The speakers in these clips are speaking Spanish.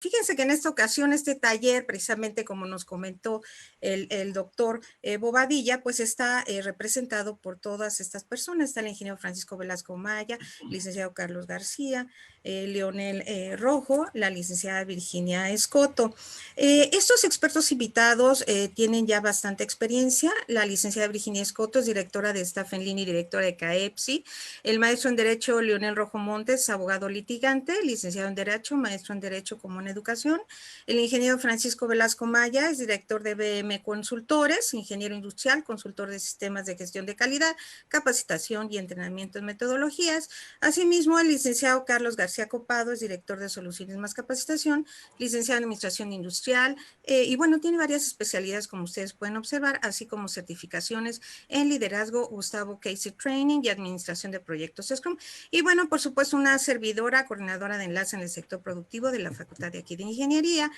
Fíjense que en esta ocasión este taller, precisamente como nos comentó el doctor Bobadilla, pues está representado por todas estas personas. Está el ingeniero Francisco Velasco Maya, licenciado Carlos García, Leonel Rojo, la licenciada Virginia Escoto. Estos expertos invitados tienen ya bastante experiencia. La licenciada Virginia Escoto es directora de Staff en Línea y directora de CAEPSI. El maestro en Derecho Leonel Rojo Montes, abogado litigante, licenciado en Derecho, maestro en Derecho Común Educación. El ingeniero Francisco Velasco Maya es director de BM Consultores, ingeniero industrial, consultor de sistemas de gestión de calidad, capacitación y entrenamiento en metodologías. Asimismo, el licenciado Carlos García Copado es director de Soluciones más Capacitación, licenciado en Administración Industrial, y bueno, tiene varias especialidades como ustedes pueden observar, así como certificaciones en liderazgo, Gustavo Casey Training y administración de proyectos Scrum. Y bueno, por supuesto, una servidora, coordinadora de enlace en el sector productivo de la Facultad de aquí de Ingeniería,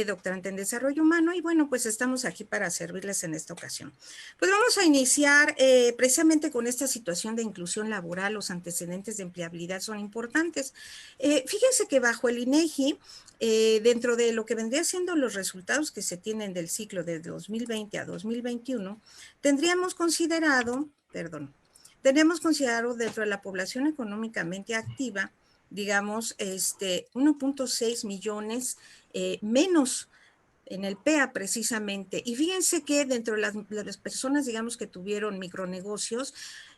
doctorante en Desarrollo Humano, y bueno, pues estamos aquí para servirles en esta ocasión. Pues vamos a iniciar precisamente con esta situación de inclusión laboral. Los antecedentes de empleabilidad son importantes. Fíjense que bajo el INEGI, dentro de lo que vendría siendo los resultados que se tienen del ciclo de 2020 a 2021, tenemos considerado dentro de la población económicamente activa, digamos, 1.6 millones menos en el PEA precisamente. Y fíjense que dentro de las personas, digamos, que tuvieron micronegocios,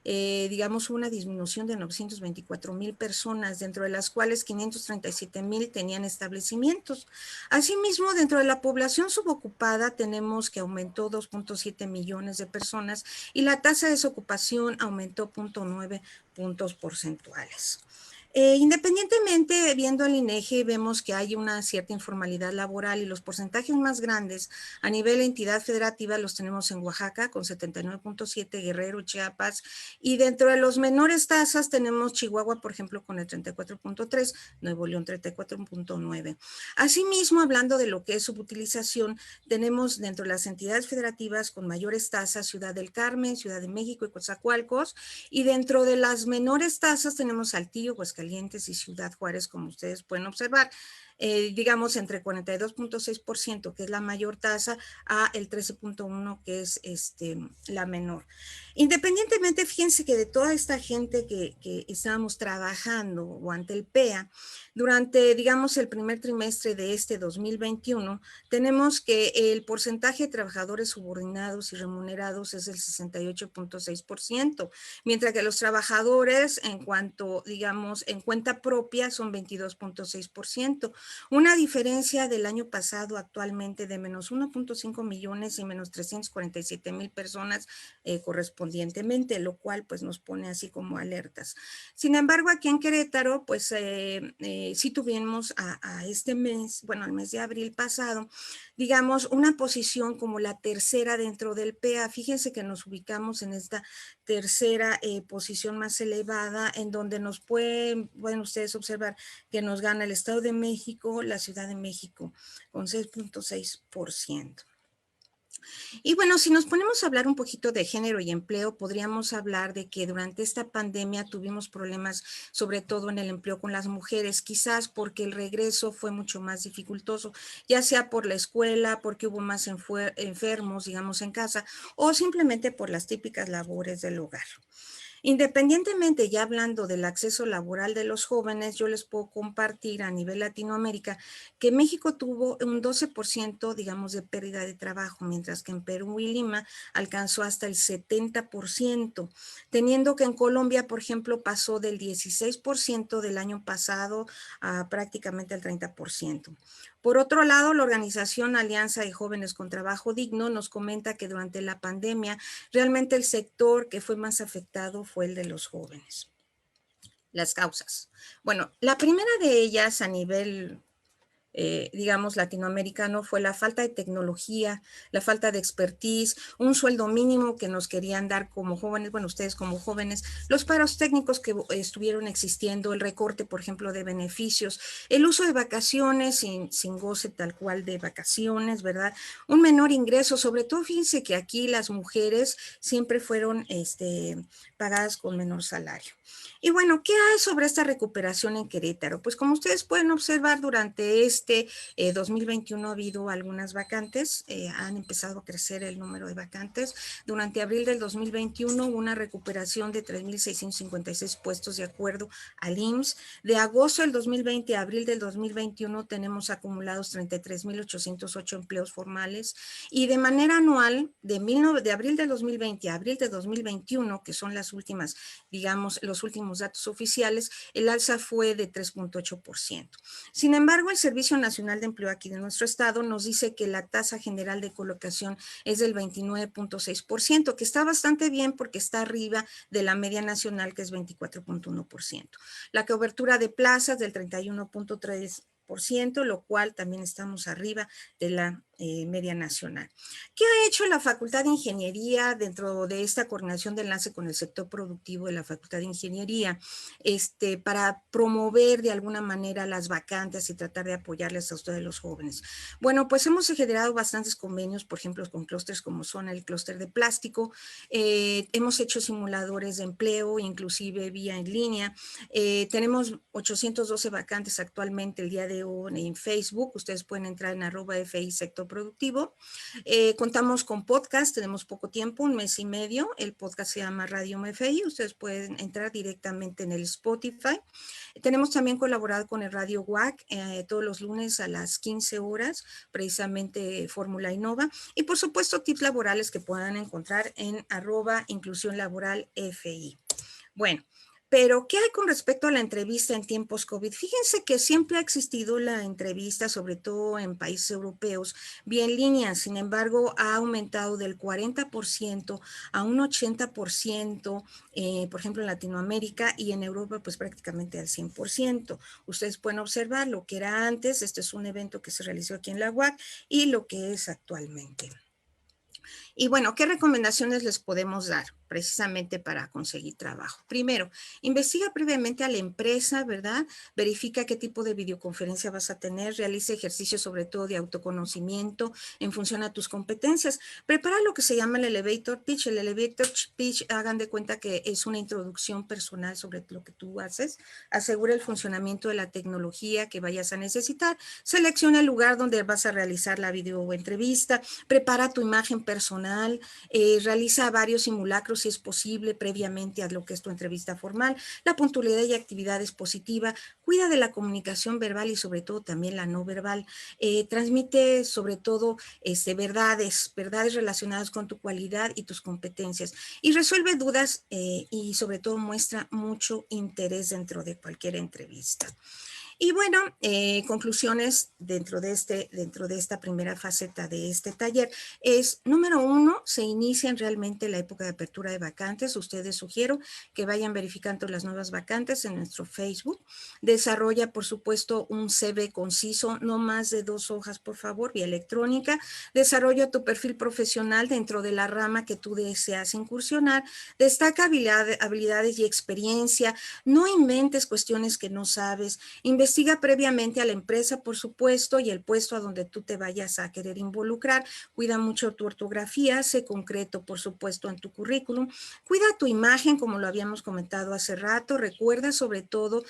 digamos, una disminución de 924,000 personas, dentro de las cuales 537,000 tenían establecimientos. Asimismo, dentro de la población subocupada tenemos que aumentó 2.7 millones de personas y la tasa de desocupación aumentó 0.9 puntos porcentuales. Independientemente, viendo el INEGI, vemos que hay una cierta informalidad laboral y los porcentajes más grandes a nivel de entidad federativa los tenemos en Oaxaca con 79.7, Guerrero, Chiapas, y dentro de los menores tasas tenemos Chihuahua, por ejemplo, con el 34.3, Nuevo León 34.9. Asimismo, hablando de lo que es subutilización, tenemos dentro de las entidades federativas con mayores tasas Ciudad del Carmen, Ciudad de México y Coatzacoalcos, y dentro de las menores tasas tenemos Saltillo, Aguascalientes y Ciudad Juárez, como ustedes pueden observar. Digamos entre 42.6%, que es la mayor tasa, a el 13.1%, que es la menor. Independientemente, fíjense que de toda esta gente que estábamos trabajando o ante el PEA, durante, digamos, el primer trimestre de 2021, tenemos que el porcentaje de trabajadores subordinados y remunerados es el 68.6%, mientras que los trabajadores, en cuanto, digamos, en cuenta propia, son 22.6%. Una diferencia del año pasado actualmente de menos 1.5 millones y menos 347,000 personas correspondientemente, lo cual pues nos pone así como alertas. Sin embargo, aquí en Querétaro, pues sí tuvimos a este mes, bueno, el mes de abril pasado, digamos, una posición como la tercera dentro del PEA. Fíjense que nos ubicamos en esta tercera posición más elevada, en donde nos pueden ustedes observar que nos gana el Estado de México, la Ciudad de México, con 6.6%. Y bueno, si nos ponemos a hablar un poquito de género y empleo, podríamos hablar de que durante esta pandemia tuvimos problemas, sobre todo en el empleo con las mujeres, quizás porque el regreso fue mucho más dificultoso, ya sea por la escuela, porque hubo más enfermos, digamos, en casa, o simplemente por las típicas labores del hogar. Independientemente, ya hablando del acceso laboral de los jóvenes, yo les puedo compartir a nivel Latinoamérica que México tuvo un 12%, digamos, de pérdida de trabajo, mientras que en Perú y Lima alcanzó hasta el 70%, teniendo que en Colombia, por ejemplo, pasó del 16% del año pasado a prácticamente el 30%. Por otro lado, la organización Alianza de Jóvenes con Trabajo Digno nos comenta que durante la pandemia realmente el sector que fue más afectado fue el de los jóvenes. Las causas. Bueno, la primera de ellas a nivel digamos, latinoamericano fue la falta de tecnología, la falta de expertise, un sueldo mínimo que nos querían dar como jóvenes, bueno, ustedes como jóvenes, los paros técnicos que estuvieron existiendo, el recorte, por ejemplo, de beneficios, el uso de vacaciones sin goce tal cual de vacaciones, ¿verdad? Un menor ingreso, sobre todo, fíjense que aquí las mujeres siempre fueron pagadas con menor salario. Y bueno, ¿qué hay sobre esta recuperación en Querétaro? Pues como ustedes pueden observar durante este 2021 ha habido algunas vacantes, han empezado a crecer el número de vacantes. Durante abril del 2021 hubo una recuperación de 3.656 puestos de acuerdo al IMSS. De agosto del 2020 a abril del 2021 tenemos acumulados 33.808 empleos formales y de manera anual, de abril del 2020 a abril de 2021, que son las últimas, digamos, los últimos datos oficiales, el alza fue de 3.8%. Sin embargo, el Servicio Nacional de Empleo aquí de nuestro estado nos dice que la tasa general de colocación es del 29.6%, que está bastante bien porque está arriba de la media nacional, que es 24.1%. La cobertura de plazas del 31.3%, lo cual también estamos arriba de la media nacional. ¿Qué ha hecho la Facultad de Ingeniería dentro de esta coordinación de enlace con el sector productivo de la Facultad de Ingeniería para promover de alguna manera las vacantes y tratar de apoyarles a ustedes los jóvenes? Bueno, pues hemos generado bastantes convenios, por ejemplo, con clústeres como son el clúster de plástico, hemos hecho simuladores de empleo, inclusive vía en línea, tenemos 812 vacantes actualmente el día de hoy en Facebook, ustedes pueden entrar en @FI Sector Productivo. Contamos con podcast, tenemos poco tiempo, un mes y medio, el podcast se llama Radio MFI, ustedes pueden entrar directamente en el Spotify. Tenemos también colaborado con el Radio WAC todos los lunes a las 15 horas, precisamente Fórmula Innova, y por supuesto tips laborales que puedan encontrar en @inclusión-laboral-FI. Bueno, pero ¿qué hay con respecto a la entrevista en tiempos COVID? Fíjense que siempre ha existido la entrevista, sobre todo en países europeos, vía en línea. Sin embargo, ha aumentado del 40% a un 80%, por ejemplo, en Latinoamérica, y en Europa, pues prácticamente al 100%. Ustedes pueden observar lo que era antes. Este es un evento que se realizó aquí en la UAC y lo que es actualmente. Y bueno, ¿qué recomendaciones les podemos dar precisamente para conseguir trabajo? Primero, investiga previamente a la empresa, ¿verdad? Verifica qué tipo de videoconferencia vas a tener, realiza ejercicios sobre todo de autoconocimiento en función a tus competencias. Prepara lo que se llama el elevator pitch. El elevator pitch, hagan de cuenta que es una introducción personal sobre lo que tú haces. Asegura el funcionamiento de la tecnología que vayas a necesitar. Selecciona el lugar donde vas a realizar la videoentrevista. Prepara tu imagen personal. Realiza varios simulacros si es posible previamente a lo que es tu entrevista formal. La puntualidad y actividad es positiva. Cuida de la comunicación verbal y sobre todo también la no verbal. Transmite sobre todo verdades relacionadas con tu cualidad y tus competencias. Y resuelve dudas y sobre todo muestra mucho interés dentro de cualquier entrevista. Y bueno, conclusiones dentro de esta primera faceta de este taller es, número 1, se inician realmente la época de apertura de vacantes. Ustedes sugiero que vayan verificando las nuevas vacantes en nuestro Facebook. Desarrolla, por supuesto, un CV conciso, no más de 2 hojas, por favor, vía electrónica. Desarrolla tu perfil profesional dentro de la rama que tú deseas incursionar. Destaca habilidades y experiencia. No inventes cuestiones que no sabes. Investiga previamente a la empresa, por supuesto, y el puesto a donde tú te vayas a querer involucrar. Cuida mucho tu ortografía, sé concreto, por supuesto, en tu currículum. Cuida tu imagen, como lo habíamos comentado hace rato. Recuerda, sobre todo,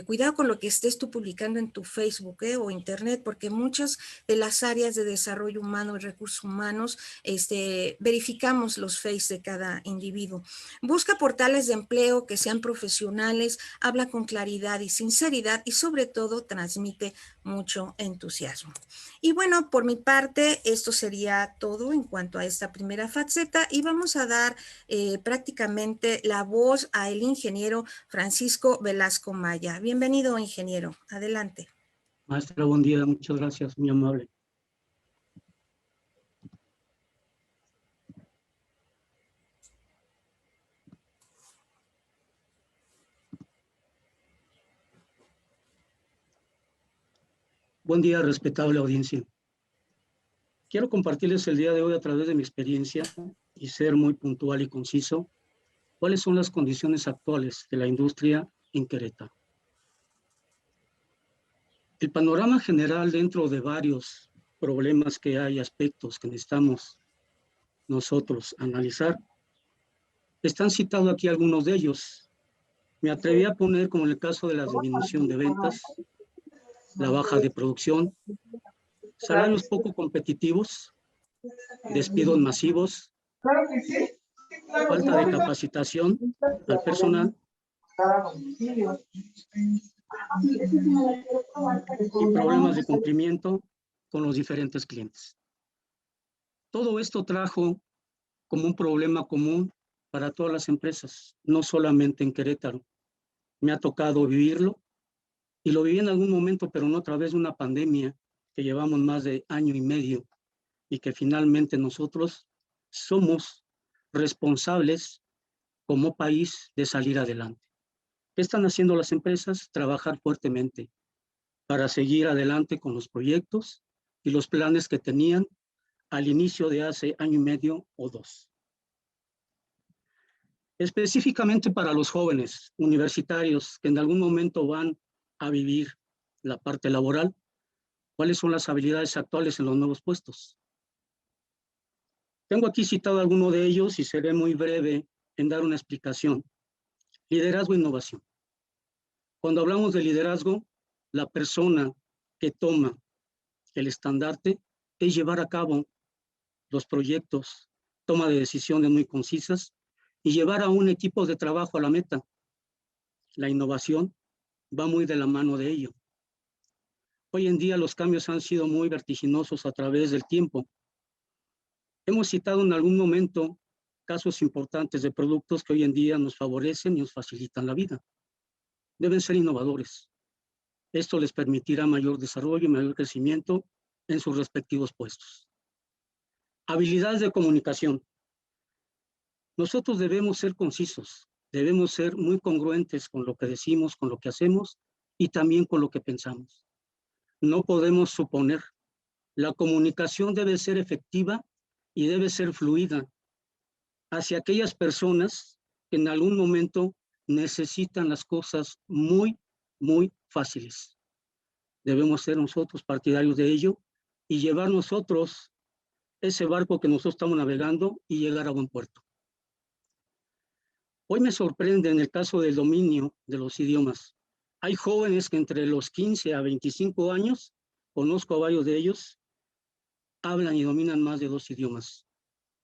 cuidado con lo que estés tú publicando en tu Facebook o internet, porque muchas de las áreas de desarrollo humano y recursos humanos verificamos los face de cada individuo. Busca portales de empleo que sean profesionales, habla con claridad y sinceridad y sobre todo transmite mucho entusiasmo. Y bueno, por mi parte, esto sería todo en cuanto a esta primera faceta y vamos a dar prácticamente la voz al ingeniero Francisco Velasco Maya. Bienvenido, ingeniero. Adelante. Maestra, buen día. Muchas gracias, muy amable. Buen día, respetable audiencia. Quiero compartirles el día de hoy a través de mi experiencia y ser muy puntual y conciso cuáles son las condiciones actuales de la industria en Querétaro. El panorama general dentro de varios problemas que hay, aspectos que necesitamos nosotros analizar, están citados aquí algunos de ellos. Me atreví a poner como en el caso de la disminución de ventas, la baja de producción, salarios poco competitivos, despidos masivos, falta de capacitación al personal y problemas de cumplimiento con los diferentes clientes. Todo esto trajo como un problema común para todas las empresas, no solamente en Querétaro. Me ha tocado vivirlo y lo viví en algún momento, pero no a través de una pandemia que llevamos más de año y medio y que finalmente nosotros somos responsables como país de salir adelante. ¿Qué están haciendo las empresas? Trabajar fuertemente para seguir adelante con los proyectos y los planes que tenían al inicio de hace año y medio o dos. Específicamente para los jóvenes universitarios que en algún momento van a vivir la parte laboral, ¿cuáles son las habilidades actuales en los nuevos puestos? Tengo aquí citado alguno de ellos y seré muy breve en dar una explicación. Liderazgo e innovación. Cuando hablamos de liderazgo, la persona que toma el estandarte es llevar a cabo los proyectos, toma de decisiones muy concisas y llevar a un equipo de trabajo a la meta. La innovación va muy de la mano de ello. Hoy en día los cambios han sido muy vertiginosos a través del tiempo. Hemos citado en algún momento casos importantes de productos que hoy en día nos favorecen y nos facilitan la vida. Deben ser innovadores. Esto les permitirá mayor desarrollo y mayor crecimiento en sus respectivos puestos. Habilidades de comunicación. Nosotros debemos ser concisos, debemos ser muy congruentes con lo que decimos, con lo que hacemos y también con lo que pensamos. No podemos suponer. La comunicación debe ser efectiva y debe ser fluida hacia aquellas personas que en algún momento necesitan las cosas muy, muy fáciles. Debemos ser nosotros partidarios de ello y llevar nosotros ese barco que nosotros estamos navegando y llegar a buen puerto. Hoy me sorprende en el caso del dominio de los idiomas. Hay jóvenes que entre los 15 a 25 años, conozco a varios de ellos, hablan y dominan más de 2 idiomas.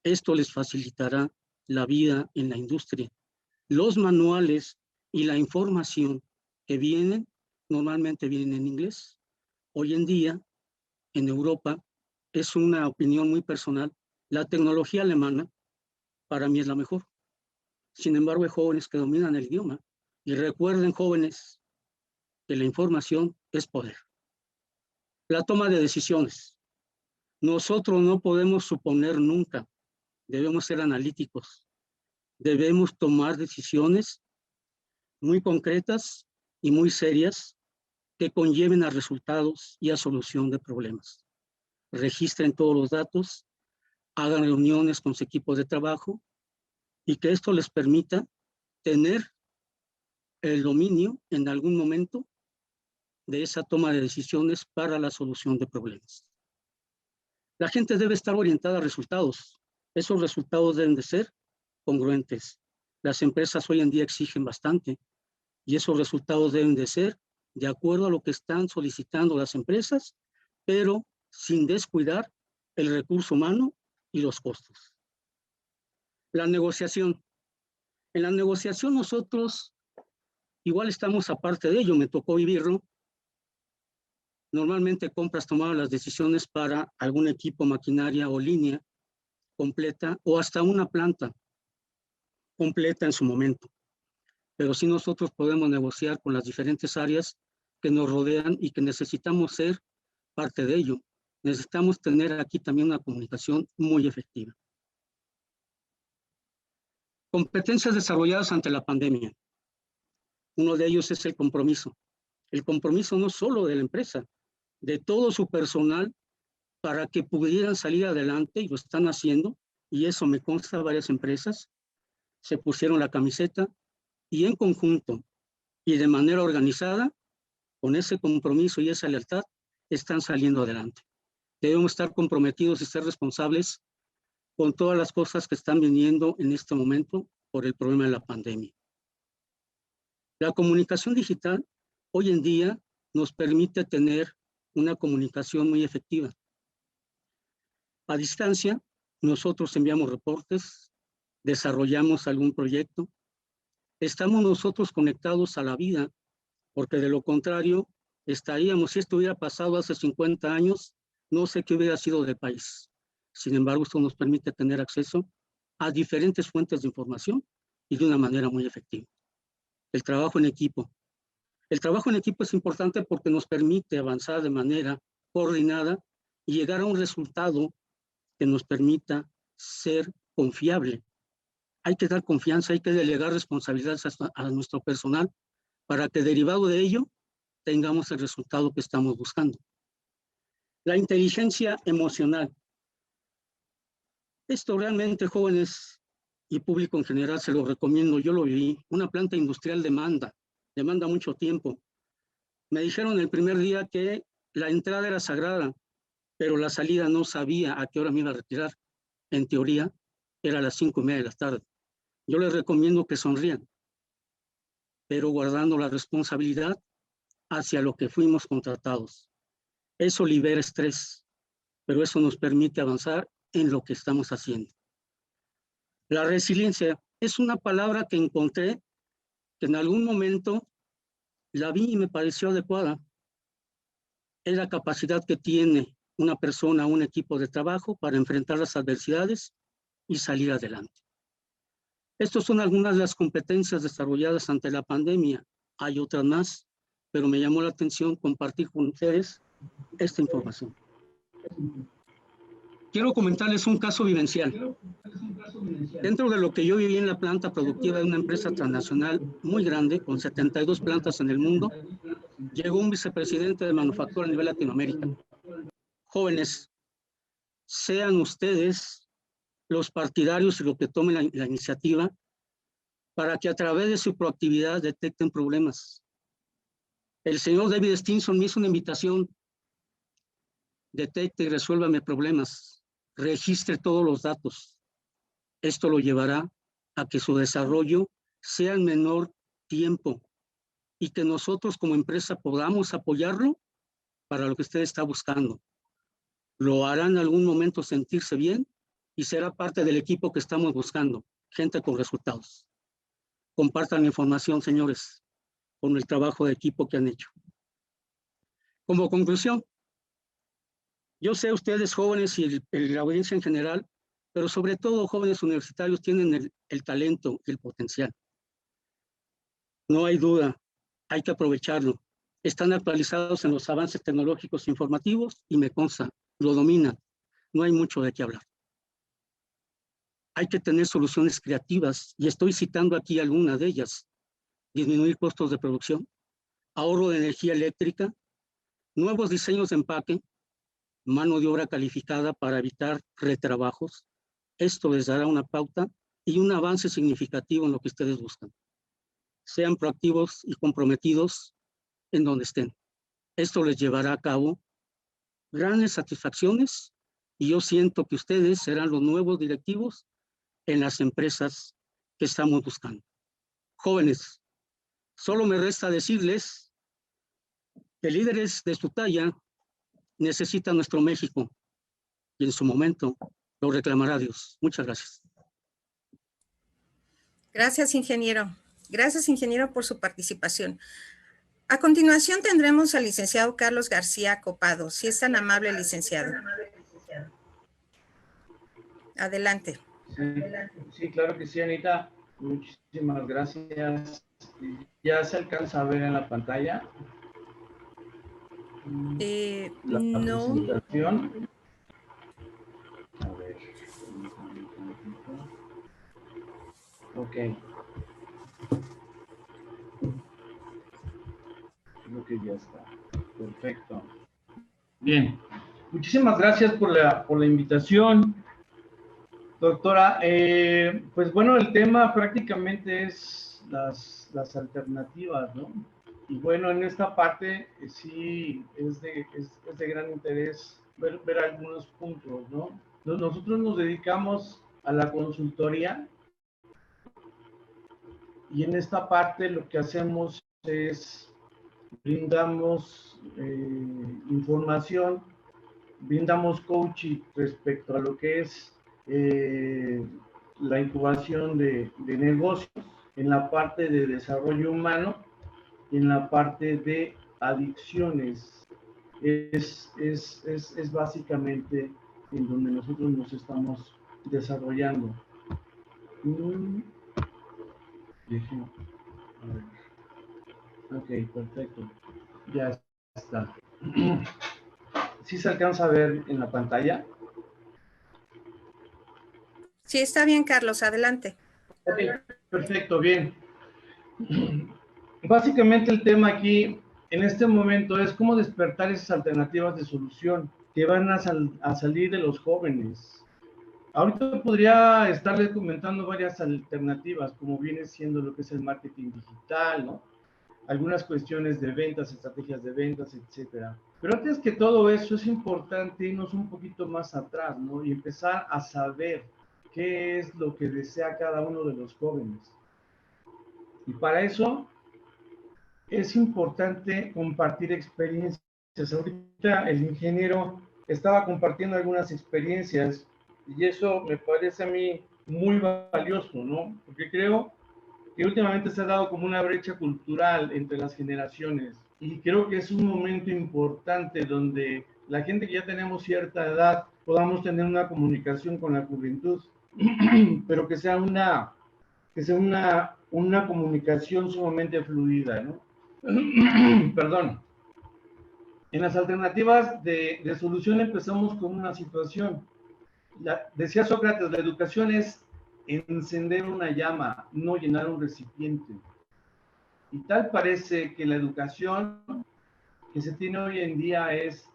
Esto les facilitará la vida en la industria. Los manuales y la información que vienen, normalmente vienen en inglés. Hoy en día, en Europa, es una opinión muy personal, la tecnología alemana para mí es la mejor. Sin embargo, hay jóvenes que dominan el idioma. Y recuerden, jóvenes, que la información es poder. La toma de decisiones. Nosotros no podemos suponer nunca. Debemos ser analíticos. Debemos tomar decisiones muy concretas y muy serias que conlleven a resultados y a solución de problemas. Registren todos los datos, hagan reuniones con su equipo de trabajo y que esto les permita tener el dominio en algún momento de esa toma de decisiones para la solución de problemas. La gente debe estar orientada a resultados. Esos resultados deben de ser congruentes. Las empresas hoy en día exigen bastante y esos resultados deben de ser de acuerdo a lo que están solicitando las empresas, pero sin descuidar el recurso humano y los costos. La negociación. En la negociación nosotros igual estamos aparte de ello, me tocó vivirlo. Normalmente compras tomaban las decisiones para algún equipo, maquinaria o línea completa o hasta una planta completa en su momento. Pero sí nosotros podemos negociar con las diferentes áreas que nos rodean y que necesitamos ser parte de ello. Necesitamos tener aquí también una comunicación muy efectiva. Competencias desarrolladas ante la pandemia. Uno de ellos es el compromiso. El compromiso no solo de la empresa, de todo su personal para que pudieran salir adelante y lo están haciendo, y eso me consta, varias empresas se pusieron la camiseta y en conjunto y de manera organizada, con ese compromiso y esa lealtad, están saliendo adelante. Debemos estar comprometidos y ser responsables con todas las cosas que están viniendo en este momento por el problema de la pandemia. La comunicación digital hoy en día nos permite tener una comunicación muy efectiva. A distancia, nosotros enviamos reportes, desarrollamos algún proyecto, estamos nosotros conectados a la vida, porque de lo contrario, estaríamos, si esto hubiera pasado hace 50 años, no sé qué hubiera sido del país. Sin embargo, esto nos permite tener acceso a diferentes fuentes de información y de una manera muy efectiva. El trabajo en equipo. El trabajo en equipo es importante porque nos permite avanzar de manera coordinada y llegar a un resultado que nos permita ser confiable. Hay que dar confianza, hay que delegar responsabilidades a nuestro personal para que derivado de ello tengamos el resultado que estamos buscando. La inteligencia emocional. Esto realmente, jóvenes y público en general, se lo recomiendo. Yo lo viví. Una planta industrial demanda mucho tiempo. Me dijeron el primer día que la entrada era sagrada, pero la salida no sabía a qué hora me iba a retirar. En teoría, era a las 5:30 de la tarde. Yo les recomiendo que sonrían, pero guardando la responsabilidad hacia lo que fuimos contratados. Eso libera estrés, pero eso nos permite avanzar en lo que estamos haciendo. La resiliencia es una palabra que encontré que en algún momento la vi y me pareció adecuada. Es la capacidad que tiene una persona, un equipo de trabajo para enfrentar las adversidades y salir adelante. Estas son algunas de las competencias desarrolladas ante la pandemia. Hay otras más, pero me llamó la atención compartir con ustedes esta información. Quiero comentarles un caso vivencial. Dentro de lo que yo viví en la planta productiva de una empresa transnacional muy grande, con 72 plantas en el mundo, llegó un vicepresidente de manufactura a nivel Latinoamérica. Jóvenes, sean ustedes los partidarios y los que tomen la iniciativa para que a través de su proactividad detecten problemas. El señor David Stinson me hizo una invitación: detecte y resuélvame problemas, registre todos los datos. Esto lo llevará a que su desarrollo sea en menor tiempo y que nosotros como empresa podamos apoyarlo para lo que usted está buscando. Lo hará en algún momento sentirse bien y será parte del equipo que estamos buscando, gente con resultados. Compartan la información, señores, con el trabajo de equipo que han hecho. Como conclusión, yo sé ustedes jóvenes y la audiencia en general, pero sobre todo jóvenes universitarios tienen el talento y el potencial. No hay duda, hay que aprovecharlo. Están actualizados en los avances tecnológicos informativos y me consta, lo dominan. No hay mucho de qué hablar. Hay que tener soluciones creativas y estoy citando aquí algunas de ellas. Disminuir costos de producción, ahorro de energía eléctrica, nuevos diseños de empaque, mano de obra calificada para evitar retrabajos. Esto les dará una pauta y un avance significativo en lo que ustedes buscan. Sean proactivos y comprometidos en donde estén. Esto les llevará a cabo grandes satisfacciones y yo siento que ustedes serán los nuevos directivos en las empresas que estamos buscando. Jóvenes, solo me resta decirles que líderes de su talla necesitan nuestro México y en su momento lo reclamará Dios. Muchas gracias. Gracias, ingeniero. Gracias, ingeniero, por su participación. A continuación tendremos al licenciado Carlos García Copado. Si es tan amable, licenciado. Adelante. Sí, claro que sí, Anita. Muchísimas gracias. ¿Ya se alcanza a ver en la pantalla? No. Presentación. A ver. Ok. Creo que ya está. Perfecto. Bien. Muchísimas gracias por la invitación, doctora. Pues bueno, el tema prácticamente es las alternativas, ¿no? Y bueno, en esta parte sí es de gran interés ver algunos puntos, ¿no? Nosotros nos dedicamos a la consultoría y en esta parte lo que hacemos es brindamos información, brindamos coaching respecto a lo que es la incubación de negocios en la parte de desarrollo humano y en la parte de adicciones. Es básicamente en donde nosotros nos estamos desarrollando. A ver. Ok, perfecto. Ya está. ¿Sí se alcanza a ver en la pantalla? Sí, está bien, Carlos, adelante. Ok, perfecto, bien. Básicamente el tema aquí en este momento es cómo despertar esas alternativas de solución que van a salir de los jóvenes. Ahorita podría estarles comentando varias alternativas, como viene siendo lo que es el marketing digital, ¿no? Algunas cuestiones de ventas, estrategias de ventas, etcétera. Pero antes que todo eso es importante irnos un poquito más atrás, ¿no? Y empezar a saber qué es lo que desea cada uno de los jóvenes. Y para eso es importante compartir experiencias. Ahorita el ingeniero estaba compartiendo algunas experiencias y eso me parece a mí muy valioso, ¿no? Porque creo que últimamente se ha dado como una brecha cultural entre las generaciones y creo que es un momento importante donde la gente que ya tenemos cierta edad podamos tener una comunicación con la juventud, pero que sea una comunicación sumamente fluida, ¿no? Perdón. En las alternativas de solución empezamos con una situación. Decía Sócrates, la educación es encender una llama, no llenar un recipiente. Y tal parece que la educación que se tiene hoy en día es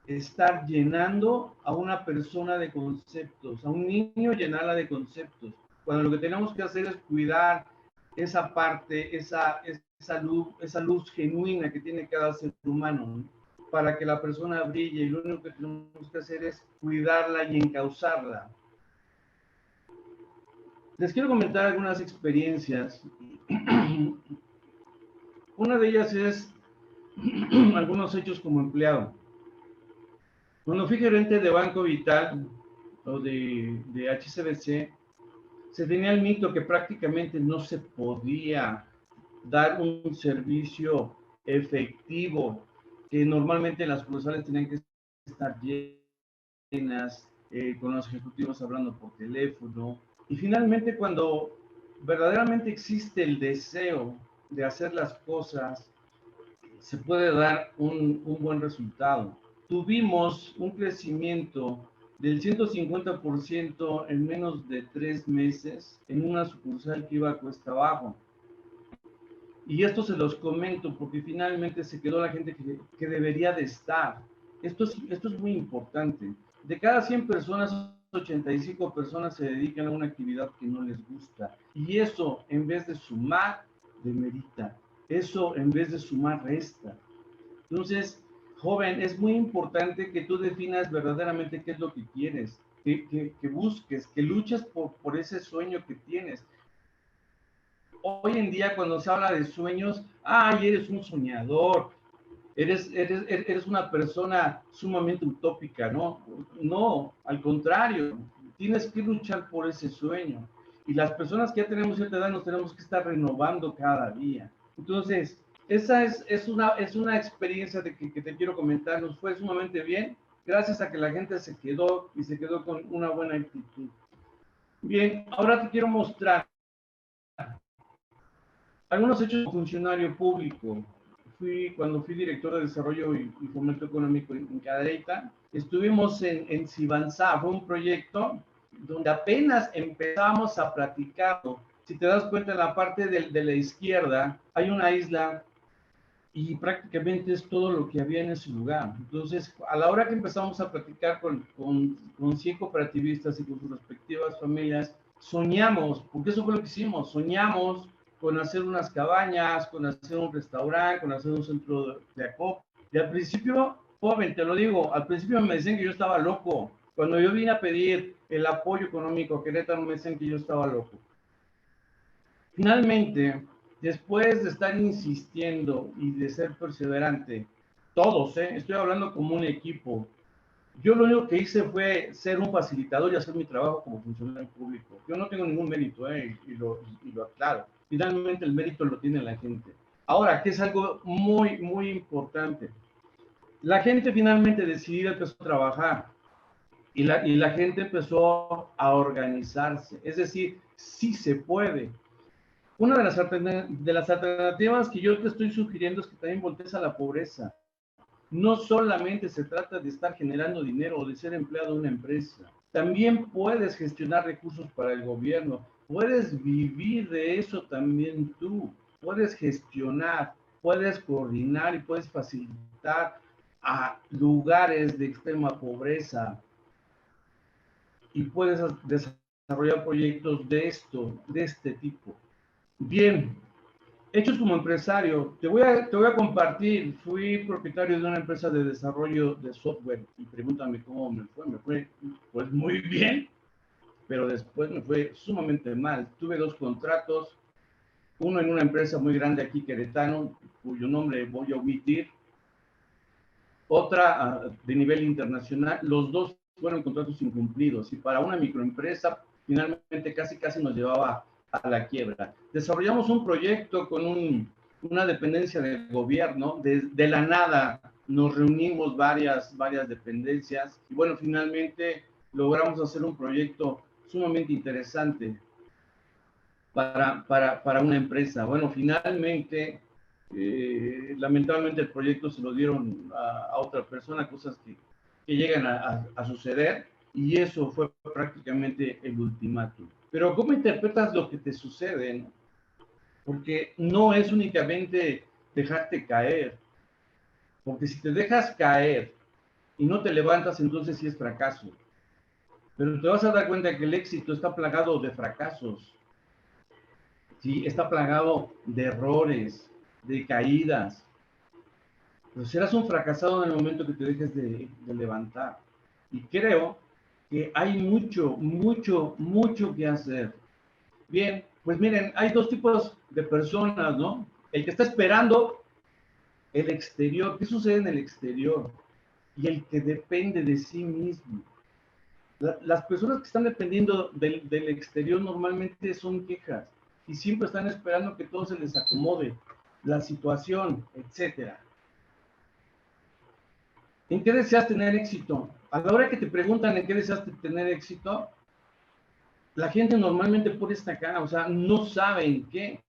estar llenando a una persona de conceptos, a un niño llenarla de conceptos, cuando lo que tenemos que hacer es cuidar esa parte, esa luz genuina que tiene cada ser humano, ¿no? Para que la persona brille, y lo único que tenemos que hacer es cuidarla y encauzarla. Les quiero comentar algunas experiencias. Una de ellas es algunos hechos como empleado. Cuando fui gerente de Banco Vital o de HSBC, se tenía el mito que prácticamente no se podía dar un servicio efectivo, que normalmente las sucursales tenían que estar llenas, con los ejecutivos hablando por teléfono. Y finalmente, cuando verdaderamente existe el deseo de hacer las cosas, se puede dar un buen resultado. Tuvimos un crecimiento del 150% en menos de 3 meses en una sucursal que iba a cuesta abajo. Y esto se los comento porque finalmente se quedó la gente que debería de estar. Esto es muy importante. De cada 100 personas, 85 personas se dedican a una actividad que no les gusta. Y eso, en vez de sumar, demerita. Eso, en vez de sumar, resta. Entonces, joven, es muy importante que tú definas verdaderamente qué es lo que quieres, que busques, que luches por ese sueño que tienes. Hoy en día, cuando se habla de sueños, ¡ay, eres un soñador! Eres una persona sumamente utópica, ¿no? No, al contrario, tienes que luchar por ese sueño. Y las personas que ya tenemos cierta edad nos tenemos que estar renovando cada día. Entonces, esa es una experiencia que te quiero comentar. Nos fue sumamente bien, gracias a que la gente se quedó y se quedó con una buena actitud. Bien, ahora te quiero mostrar algunos hechos como funcionario público. Cuando fui director de desarrollo y fomento económico en Cadereyta, estuvimos en Sibanzá, fue un proyecto donde apenas empezamos a platicar. Si te das cuenta, en la parte de la izquierda hay una isla y prácticamente es todo lo que había en ese lugar. Entonces, a la hora que empezamos a platicar con 100 cooperativistas y con sus respectivas familias, soñamos, porque eso fue lo que hicimos, soñamos con hacer unas cabañas, con hacer un restaurante, con hacer un centro de acopio. Y al principio, joven, te lo digo, al principio me decían que yo estaba loco. Cuando yo vine a pedir el apoyo económico a Querétaro, me decían que yo estaba loco. Finalmente, después de estar insistiendo y de ser perseverante, todos, estoy hablando como un equipo, yo lo único que hice fue ser un facilitador y hacer mi trabajo como funcionario público. Yo no tengo ningún mérito, y lo aclaro. Finalmente el mérito lo tiene la gente. Ahora, que es algo muy, muy importante. La gente finalmente decidió, empezó a trabajar y la gente empezó a organizarse. Es decir, sí se puede. Una de las alternativas que yo te estoy sugiriendo es que también voltees a la pobreza. No solamente se trata de estar generando dinero o de ser empleado de una empresa. También puedes gestionar recursos para el gobierno. Puedes vivir de eso también tú. Puedes gestionar, puedes coordinar y puedes facilitar a lugares de extrema pobreza. Y puedes desarrollar proyectos de este tipo. Bien, hechos como empresario, te voy a compartir, fui propietario de una empresa de desarrollo de software y pregúntame cómo me fue pues muy bien, pero después me fue sumamente mal. Tuve 2 contratos, uno en una empresa muy grande aquí, queretano, cuyo nombre voy a omitir, otra de nivel internacional, los 2 fueron contratos incumplidos y para una microempresa finalmente casi nos llevaba a la quiebra. Desarrollamos un proyecto con una dependencia del gobierno, de la nada nos reunimos varias dependencias y bueno, finalmente logramos hacer un proyecto sumamente interesante para una empresa. Bueno, finalmente, lamentablemente el proyecto se lo dieron a otra persona, cosas que llegan a suceder, y eso fue prácticamente el ultimátum. Pero ¿cómo interpretas lo que te sucede, no? Porque no es únicamente dejarte caer, porque si te dejas caer y no te levantas, entonces sí es fracaso. Pero te vas a dar cuenta que el éxito está plagado de fracasos. Sí, está plagado de errores, de caídas. Pero serás un fracasado en el momento que te dejes de levantar. Y creo que hay mucho que hacer. Bien, pues miren, hay 2 tipos de personas, ¿no? El que está esperando el exterior. ¿Qué sucede en el exterior? Y el que depende de sí mismo. Las personas que están dependiendo del exterior normalmente son quejas y siempre están esperando que todo se les acomode, la situación, etcétera. ¿En qué deseas tener éxito? A la hora que te preguntan en qué deseas tener éxito, la gente normalmente pone esta cara, o sea, no sabe en qué.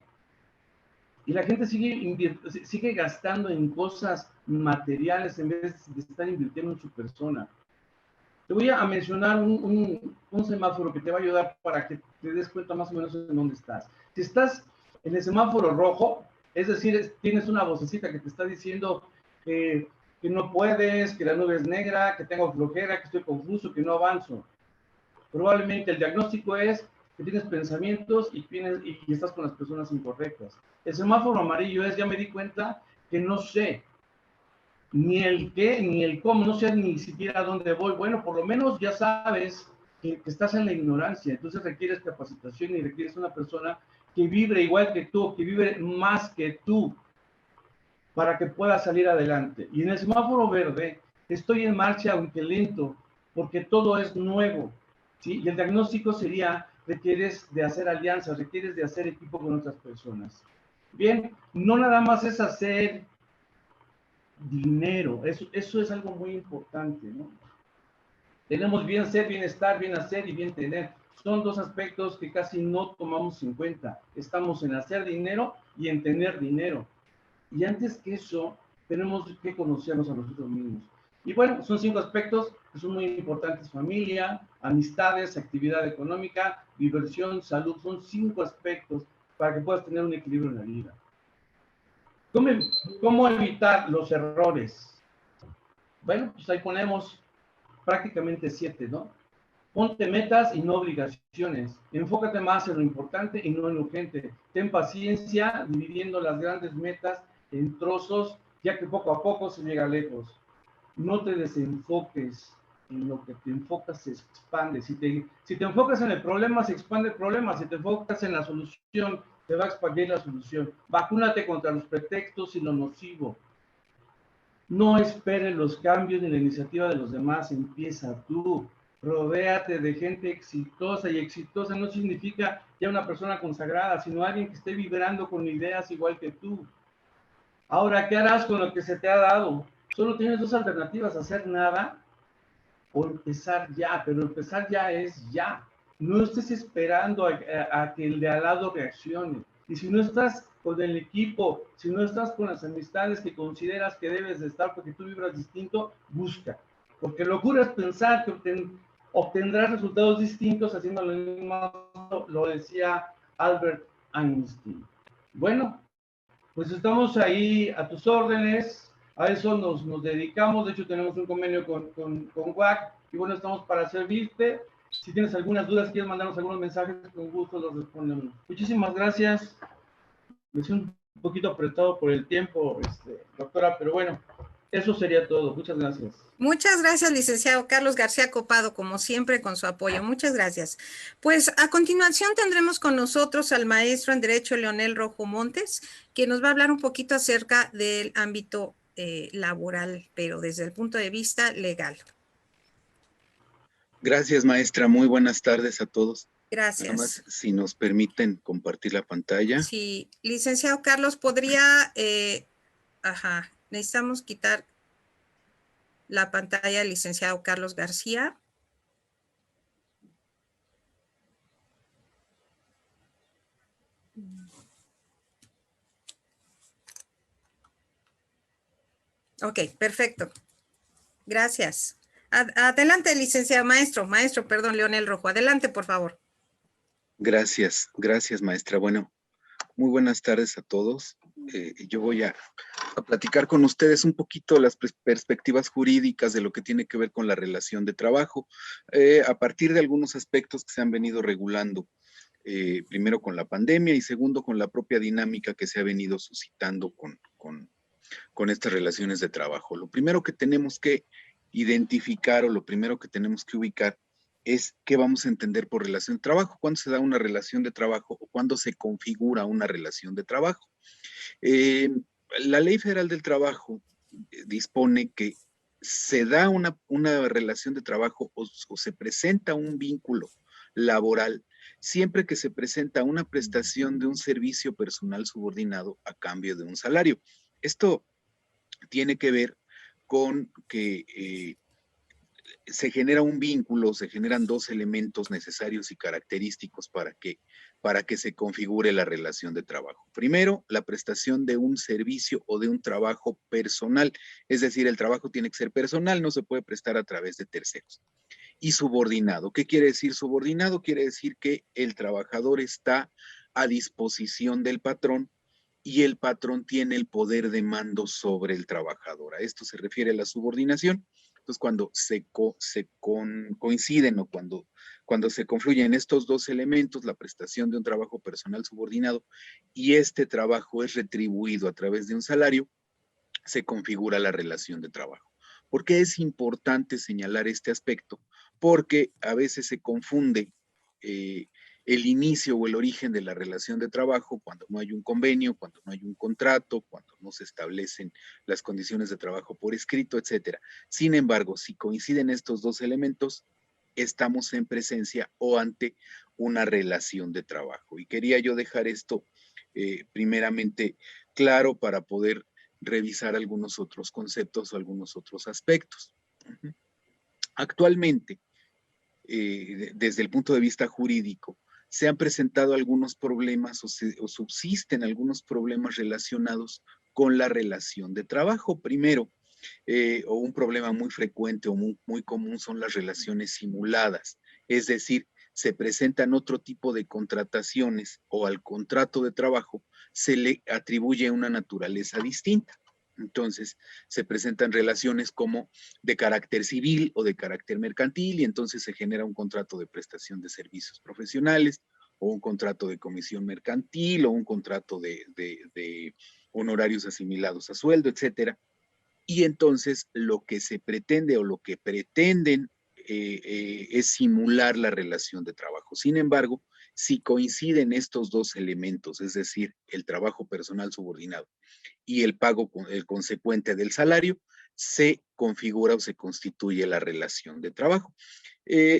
Y la gente sigue gastando en cosas materiales en vez de estar invirtiendo en su persona. Te voy a mencionar un semáforo que te va a ayudar para que te des cuenta más o menos en dónde estás. Si estás en el semáforo rojo, es decir, tienes una vocecita que te está diciendo que no puedes, que la nube es negra, que tengo flojera, que estoy confuso, que no avanzo. Probablemente el diagnóstico es que tienes pensamientos y estás con las personas incorrectas. El semáforo amarillo es, ya me di cuenta que no sé ni el qué, ni el cómo, no sé ni siquiera a dónde voy. Bueno, por lo menos ya sabes que estás en la ignorancia, entonces requieres capacitación y requieres una persona que vibre igual que tú, que vibre más que tú, para que puedas salir adelante. Y en el semáforo verde, estoy en marcha, aunque lento, porque todo es nuevo, ¿sí? Y el diagnóstico sería, requieres de hacer alianzas, requieres de hacer equipo con otras personas. Bien, no nada más es hacer dinero, eso es algo muy importante, ¿no? Tenemos bien ser, bienestar, bien hacer y bien tener. Son 2 aspectos que casi no tomamos en cuenta. Estamos en hacer dinero y en tener dinero. Y antes que eso, tenemos que conocernos a nosotros mismos. Y bueno, son 5 aspectos que son muy importantes: familia, amistades, actividad económica, diversión, salud. Son 5 aspectos para que puedas tener un equilibrio en la vida. ¿Cómo evitar los errores? Bueno, pues ahí ponemos prácticamente 7, ¿no? Ponte metas y no obligaciones. Enfócate más en lo importante y no en lo urgente. Ten paciencia dividiendo las grandes metas en trozos, ya que poco a poco se llega lejos. No te desenfoques. En lo que te enfocas se expande. Si te enfocas en el problema, se expande el problema. Si te enfocas en la solución, se va a expandir la solución. Vacúnate contra los pretextos y lo nocivo. No esperes los cambios ni la iniciativa de los demás, empieza tú. Rodéate de gente exitosa, y exitosa no significa ya una persona consagrada, sino alguien que esté vibrando con ideas igual que tú. Ahora, ¿qué harás con lo que se te ha dado? Solo tienes dos alternativas: hacer nada o empezar ya, pero empezar ya es ya. No estés esperando a que el de al lado reaccione. Y si no estás con el equipo, si no estás con las amistades que consideras que debes de estar porque tú vibras distinto, busca. Porque locura es pensar que obtendrás resultados distintos haciendo lo mismo, lo decía Albert Einstein. Bueno, pues estamos ahí a tus órdenes, a eso nos dedicamos. De hecho tenemos un convenio con WAC y bueno, estamos para servirte. Si tienes algunas dudas, quieres mandarnos algunos mensajes, con gusto los respondemos. Muchísimas gracias. Me estoy un poquito apretado por el tiempo, doctora, pero bueno, eso sería todo. Muchas gracias. Muchas gracias, licenciado Carlos García Copado, como siempre, con su apoyo. Muchas gracias. Pues a continuación tendremos con nosotros al maestro en Derecho Leonel Rojo Montes, que nos va a hablar un poquito acerca del ámbito laboral, pero desde el punto de vista legal. Gracias, maestra. Muy buenas tardes a todos. Gracias. Nada más, si nos permiten compartir la pantalla. Sí, licenciado Carlos, podría, necesitamos quitar la pantalla del licenciado Carlos García. Ok, perfecto. Gracias. Adelante, licenciado, maestro, perdón, Leonel Rojo. Adelante, por favor. Gracias, maestra. Bueno, muy buenas tardes a todos. Yo voy a platicar con ustedes un poquito las perspectivas jurídicas de lo que tiene que ver con la relación de trabajo, a partir de algunos aspectos que se han venido regulando, primero con la pandemia y segundo con la propia dinámica que se ha venido suscitando con estas relaciones de trabajo. Lo primero que tenemos que identificar o lo primero que tenemos que ubicar es qué vamos a entender por relación de trabajo, cuándo se da una relación de trabajo o cuándo se configura una relación de trabajo. La Ley Federal del Trabajo dispone que se da una relación de trabajo o se presenta un vínculo laboral siempre que se presenta una prestación de un servicio personal subordinado a cambio de un salario. Esto tiene que ver con que se genera un vínculo, se generan dos elementos necesarios y característicos para que se configure la relación de trabajo. Primero, la prestación de un servicio o de un trabajo personal, es decir, el trabajo tiene que ser personal, no se puede prestar a través de terceros. Y subordinado, ¿qué quiere decir subordinado? Quiere decir que el trabajador está a disposición del patrón y el patrón tiene el poder de mando sobre el trabajador. A esto se refiere la subordinación. Entonces, cuando coinciden o cuando se confluyen estos dos elementos, la prestación de un trabajo personal subordinado y este trabajo es retribuido a través de un salario, se configura la relación de trabajo. ¿Por qué es importante señalar este aspecto? Porque a veces se confunde el inicio o el origen de la relación de trabajo cuando no hay un convenio, cuando no hay un contrato, cuando no se establecen las condiciones de trabajo por escrito, etcétera. Sin embargo, si coinciden estos dos elementos, estamos en presencia o ante una relación de trabajo. Y quería yo dejar esto primeramente claro para poder revisar algunos otros conceptos o algunos otros aspectos. Actualmente, desde el punto de vista jurídico, se han presentado algunos problemas o subsisten algunos problemas relacionados con la relación de trabajo. Primero, o un problema muy frecuente o muy común son las relaciones simuladas, es decir, se presentan otro tipo de contrataciones o al contrato de trabajo se le atribuye una naturaleza distinta. Entonces, se presentan relaciones como de carácter civil o de carácter mercantil y entonces se genera un contrato de prestación de servicios profesionales o un contrato de comisión mercantil o un contrato de honorarios asimilados a sueldo, etcétera. Y entonces lo que se pretende o lo que pretenden es simular la relación de trabajo. Sin embargo, Si coinciden estos dos elementos, es decir, el trabajo personal subordinado y el pago el consecuente del salario, se configura o se constituye la relación de trabajo.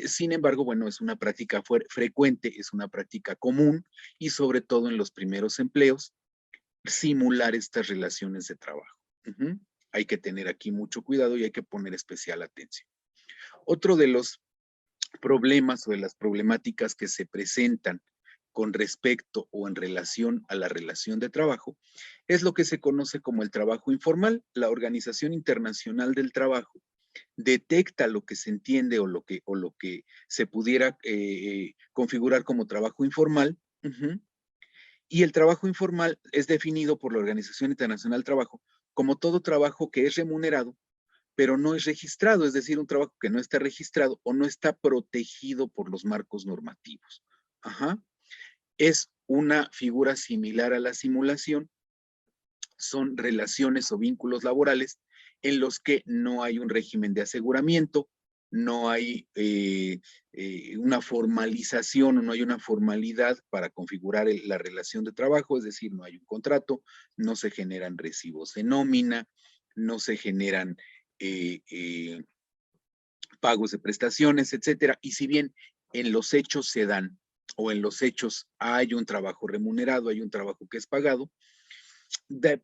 Sin embargo, bueno, es una práctica frecuente, es una práctica común y sobre todo en los primeros empleos, simular estas relaciones de trabajo. Hay que tener aquí mucho cuidado y hay que poner especial atención. Otro de los problemas o de las problemáticas que se presentan con respecto o en relación a la relación de trabajo es lo que se conoce como el trabajo informal. La Organización Internacional del Trabajo detecta lo que se entiende o lo que se pudiera configurar como trabajo informal. Y el trabajo informal es definido por la Organización Internacional del Trabajo como todo trabajo que es remunerado, pero no es registrado, es decir, un trabajo que no está registrado o no está protegido por los marcos normativos. Es una figura similar a la simulación, son relaciones o vínculos laborales en los que no hay un régimen de aseguramiento, no hay una formalización o no hay una formalidad para configurar la relación de trabajo, es decir, no hay un contrato, no se generan recibos de nómina, no se generan pagos de prestaciones, etcétera. Y si bien en los hechos se dan o en los hechos hay un trabajo remunerado, hay un trabajo que es pagado,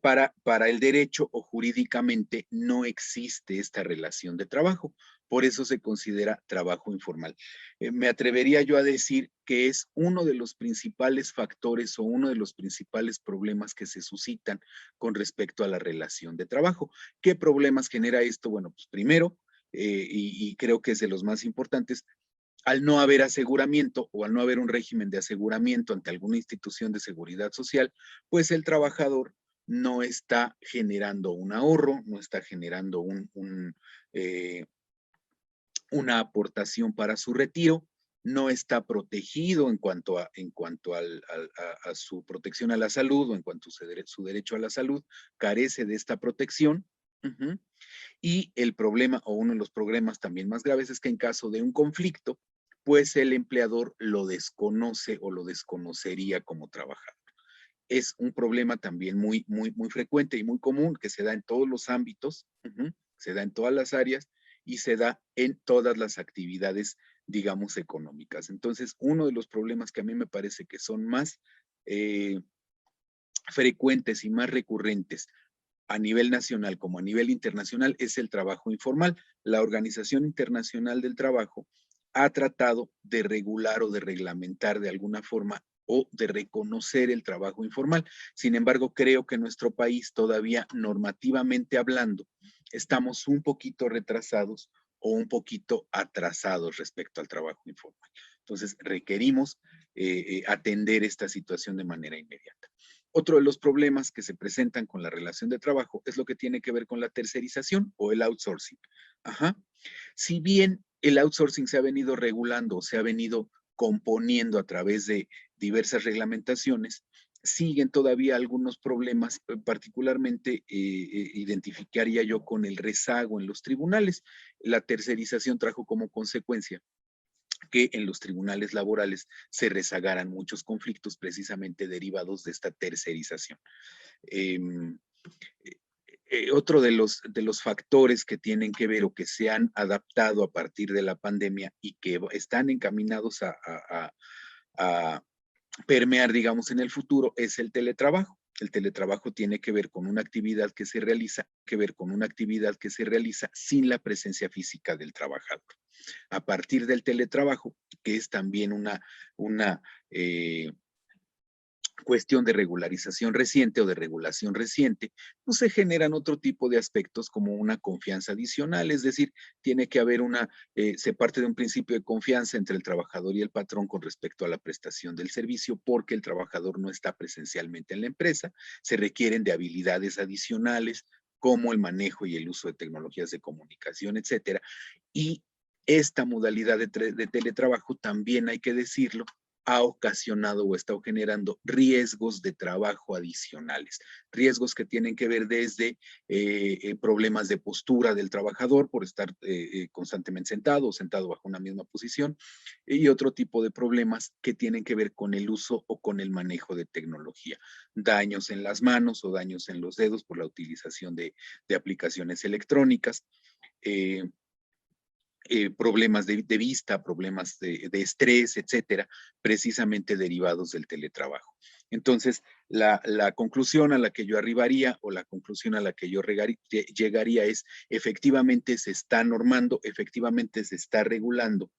para el derecho o jurídicamente no existe esta relación de trabajo. Por eso se considera trabajo informal. Me atrevería yo a decir que es uno de los principales factores o uno de los principales problemas que se suscitan con respecto a la relación de trabajo. ¿Qué problemas genera esto? Bueno, pues primero, y creo que es de los más importantes, al no haber aseguramiento o al no haber un régimen de aseguramiento ante alguna institución de seguridad social, pues el trabajador no está generando un ahorro, no está generando una aportación para su retiro, no está protegido en cuanto a su protección a la salud o en cuanto a su derecho a la salud, carece de esta protección. Y el problema, o uno de los problemas también más graves, es que en caso de un conflicto, pues el empleador lo desconoce o lo desconocería como trabajador. Es un problema también muy frecuente y muy común que se da en todos los ámbitos, se da en todas las áreas y se da en todas las actividades, digamos, económicas. Entonces, uno de los problemas que a mí me parece que son más frecuentes y más recurrentes a nivel nacional como a nivel internacional es el trabajo informal. La Organización Internacional del Trabajo ha tratado de regular o de reglamentar de alguna forma o de reconocer el trabajo informal. Sin embargo, creo que en nuestro país todavía normativamente hablando estamos un poquito retrasados o un poquito atrasados respecto al trabajo informal. Entonces, requerimos atender esta situación de manera inmediata. Otro de los problemas que se presentan con la relación de trabajo es lo que tiene que ver con la tercerización o el outsourcing. Si bien el outsourcing se ha venido regulando o se ha venido componiendo a través de diversas reglamentaciones, siguen todavía algunos problemas, particularmente identificaría yo con el rezago en los tribunales. La tercerización trajo como consecuencia que en los tribunales laborales se rezagaran muchos conflictos precisamente derivados de esta tercerización. Otro de los factores que tienen que ver o que se han adaptado a partir de la pandemia y que están encaminados a permear, digamos, en el futuro es el teletrabajo. El teletrabajo tiene que ver con una actividad que se realiza, sin la presencia física del trabajador. A partir del teletrabajo, que es también una cuestión de regularización reciente o de regulación reciente, pues se generan otro tipo de aspectos como una confianza adicional, es decir, tiene que haber se parte de un principio de confianza entre el trabajador y el patrón con respecto a la prestación del servicio porque el trabajador no está presencialmente en la empresa, se requieren de habilidades adicionales como el manejo y el uso de tecnologías de comunicación, etcétera, y esta modalidad de teletrabajo también hay que decirlo, ha ocasionado o está generando riesgos de trabajo adicionales, riesgos que tienen que ver desde problemas de postura del trabajador por estar constantemente sentado o sentado bajo una misma posición, y otro tipo de problemas que tienen que ver con el uso o con el manejo de tecnología, daños en las manos o daños en los dedos por la utilización de aplicaciones electrónicas, problemas de vista, problemas de estrés, etcétera, precisamente derivados del teletrabajo. Entonces, la conclusión a la que yo arribaría o la conclusión a la que yo llegaría es, efectivamente se está normando, efectivamente se está regulando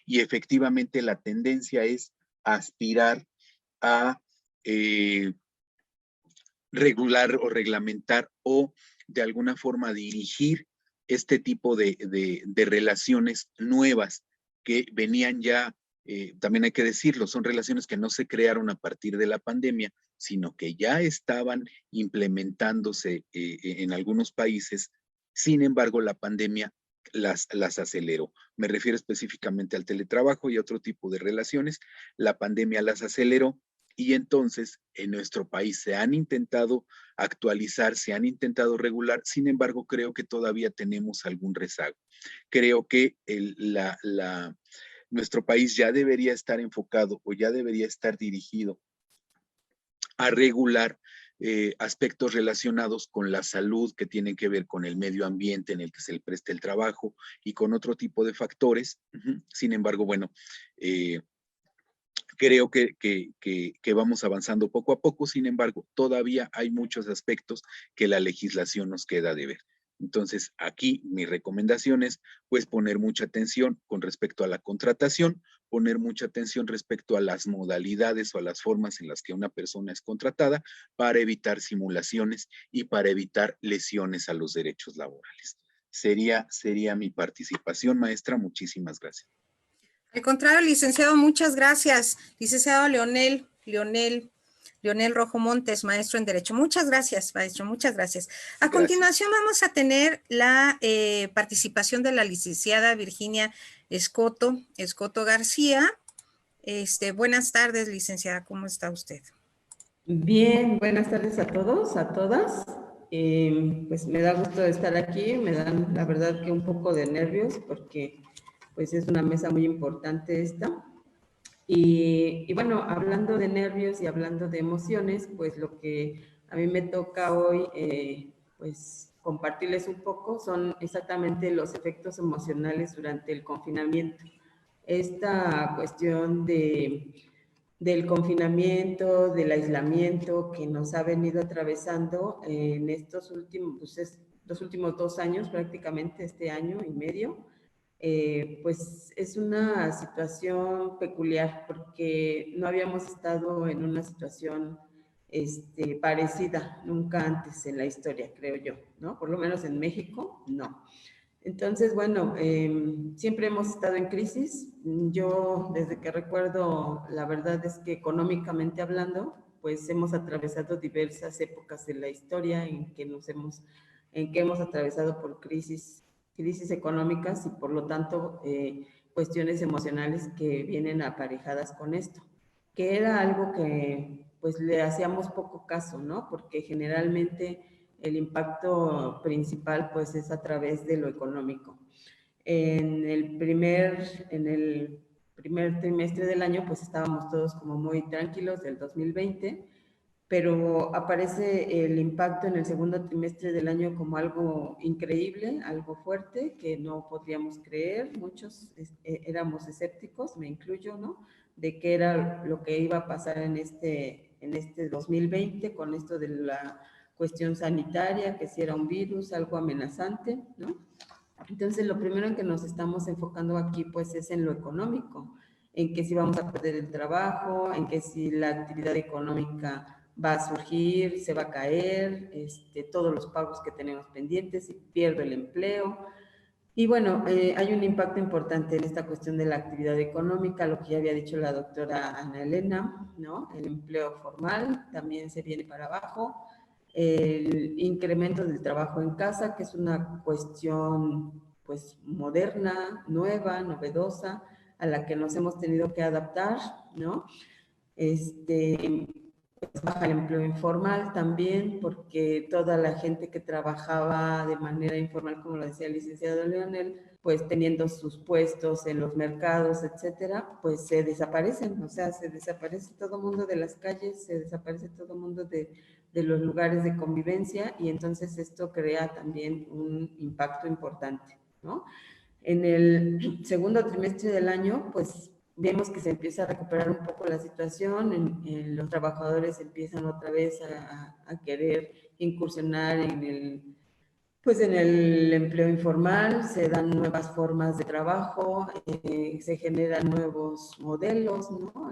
y efectivamente la tendencia es aspirar a regular o reglamentar o de alguna forma dirigir este tipo de relaciones nuevas que venían ya, también hay que decirlo, son relaciones que no se crearon a partir de la pandemia, sino que ya estaban implementándose en algunos países. Sin embargo, la pandemia las aceleró. Me refiero específicamente al teletrabajo y a otro tipo de relaciones. La pandemia las aceleró. Y entonces en nuestro país se han intentado actualizar, se han intentado regular, sin embargo creo que todavía tenemos algún rezago. Creo que nuestro país ya debería estar enfocado o ya debería estar dirigido a regular aspectos relacionados con la salud que tienen que ver con el medio ambiente en el que se le presta el trabajo y con otro tipo de factores. Sin embargo, bueno, creo que vamos avanzando poco a poco, sin embargo, todavía hay muchos aspectos que la legislación nos queda de ver. Entonces, aquí mi recomendación es, pues, poner mucha atención con respecto a la contratación, poner mucha atención respecto a las modalidades o a las formas en las que una persona es contratada para evitar simulaciones y para evitar lesiones a los derechos laborales. Sería mi participación, maestra. Muchísimas gracias. Al contrario, licenciado, muchas gracias. Licenciado Leonel Rojo Montes, maestro en Derecho. Muchas gracias, maestro, muchas gracias. A continuación vamos a tener la participación de la licenciada Virginia Escoto García. Buenas tardes, licenciada, ¿cómo está usted? Bien, buenas tardes a todos, a todas. Pues me da gusto estar aquí, me dan la verdad que un poco de nervios porque pues es una mesa muy importante esta. Y bueno, hablando de nervios y hablando de emociones, pues lo que a mí me toca hoy, pues compartirles un poco son exactamente los efectos emocionales durante el confinamiento. Esta cuestión del confinamiento, del aislamiento que nos ha venido atravesando en estos últimos, pues los últimos 2 años, prácticamente este año y medio, pues es una situación peculiar porque no habíamos estado en una situación parecida nunca antes en la historia, creo yo, ¿no? Por lo menos en México, no. Entonces, bueno, siempre hemos estado en crisis. Yo, desde que recuerdo, la verdad es que económicamente hablando, pues hemos atravesado diversas épocas de la historia en que hemos atravesado por crisis económicas y por lo tanto cuestiones emocionales que vienen aparejadas con esto, que era algo que pues le hacíamos poco caso, ¿no? Porque generalmente el impacto principal pues es a través de lo económico. En el primer trimestre del año pues estábamos todos como muy tranquilos del 2020, pero aparece el impacto en el segundo trimestre del año como algo increíble, algo fuerte, que no podríamos creer. Muchos éramos escépticos, me incluyo, ¿no? De qué era lo que iba a pasar en este 2020 con esto de la cuestión sanitaria, que si era un virus, algo amenazante, ¿no? Entonces, lo primero en que nos estamos enfocando aquí, pues, es en lo económico, en que si vamos a perder el trabajo, en que si la actividad económica va a surgir, se va a caer, todos los pagos que tenemos pendientes, si pierdo el empleo. Y bueno, hay un impacto importante en esta cuestión de la actividad económica, lo que ya había dicho la doctora Ana Elena, ¿no? El empleo formal también se viene para abajo, el incremento del trabajo en casa, que es una cuestión pues moderna, nueva, novedosa, a la que nos hemos tenido que adaptar, ¿no? Pues baja el empleo informal también, porque toda la gente que trabajaba de manera informal, como lo decía el licenciado Leonel, pues teniendo sus puestos en los mercados, etcétera, pues se desaparecen, o sea, se desaparece todo el mundo de las calles, se desaparece todo el mundo de los lugares de convivencia, y entonces esto crea también un impacto importante, ¿no? En el segundo trimestre del año, pues vemos que se empieza a recuperar un poco la situación, los trabajadores empiezan otra vez a querer incursionar en el empleo informal, se dan nuevas formas de trabajo, se generan nuevos modelos, ¿no?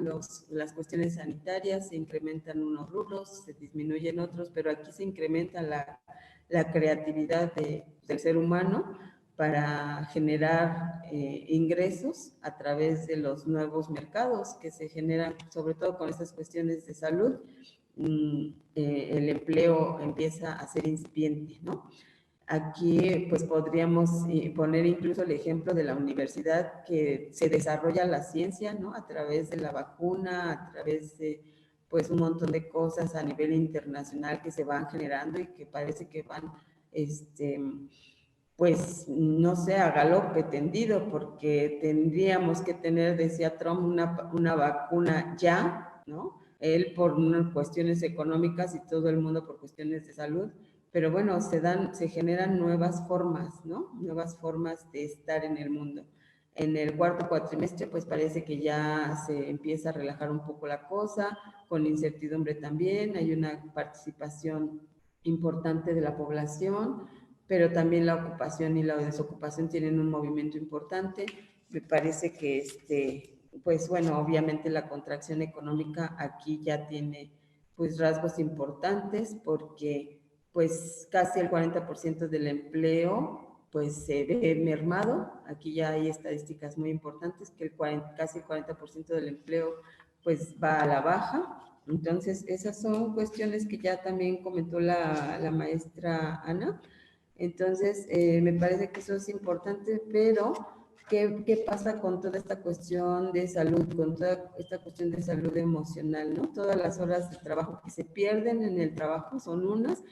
Las cuestiones sanitarias, se incrementan unos rubros, se disminuyen otros, pero aquí se incrementa la creatividad del ser humano para generar ingresos a través de los nuevos mercados que se generan, sobre todo con estas cuestiones de salud. El empleo empieza a ser incipiente, ¿no? Aquí pues podríamos poner incluso el ejemplo de la universidad, que se desarrolla la ciencia, ¿no? A través de la vacuna, a través de pues un montón de cosas a nivel internacional que se van generando y que parece que van pues no sé, a galope tendido, porque tendríamos que tener, decía Trump, una vacuna ya, ¿no? Él por unas cuestiones económicas y todo el mundo por cuestiones de salud, pero bueno, se generan nuevas formas, ¿no? Nuevas formas de estar en el mundo. En el cuarto cuatrimestre, pues parece que ya se empieza a relajar un poco la cosa, con incertidumbre también, hay una participación importante de la población, pero también la ocupación y la desocupación tienen un movimiento importante. Me parece que, pues bueno, obviamente la contracción económica aquí ya tiene pues rasgos importantes, porque pues casi el 40% del empleo pues se ve mermado. Aquí ya hay estadísticas muy importantes que casi el 40% del empleo pues va a la baja. Entonces esas son cuestiones que ya también comentó la maestra Ana. Entonces, me parece que eso es importante, pero ¿qué pasa con toda esta cuestión de salud, con toda esta cuestión de salud emocional, ¿no? Todas las horas de trabajo que se pierden en el trabajo son unas,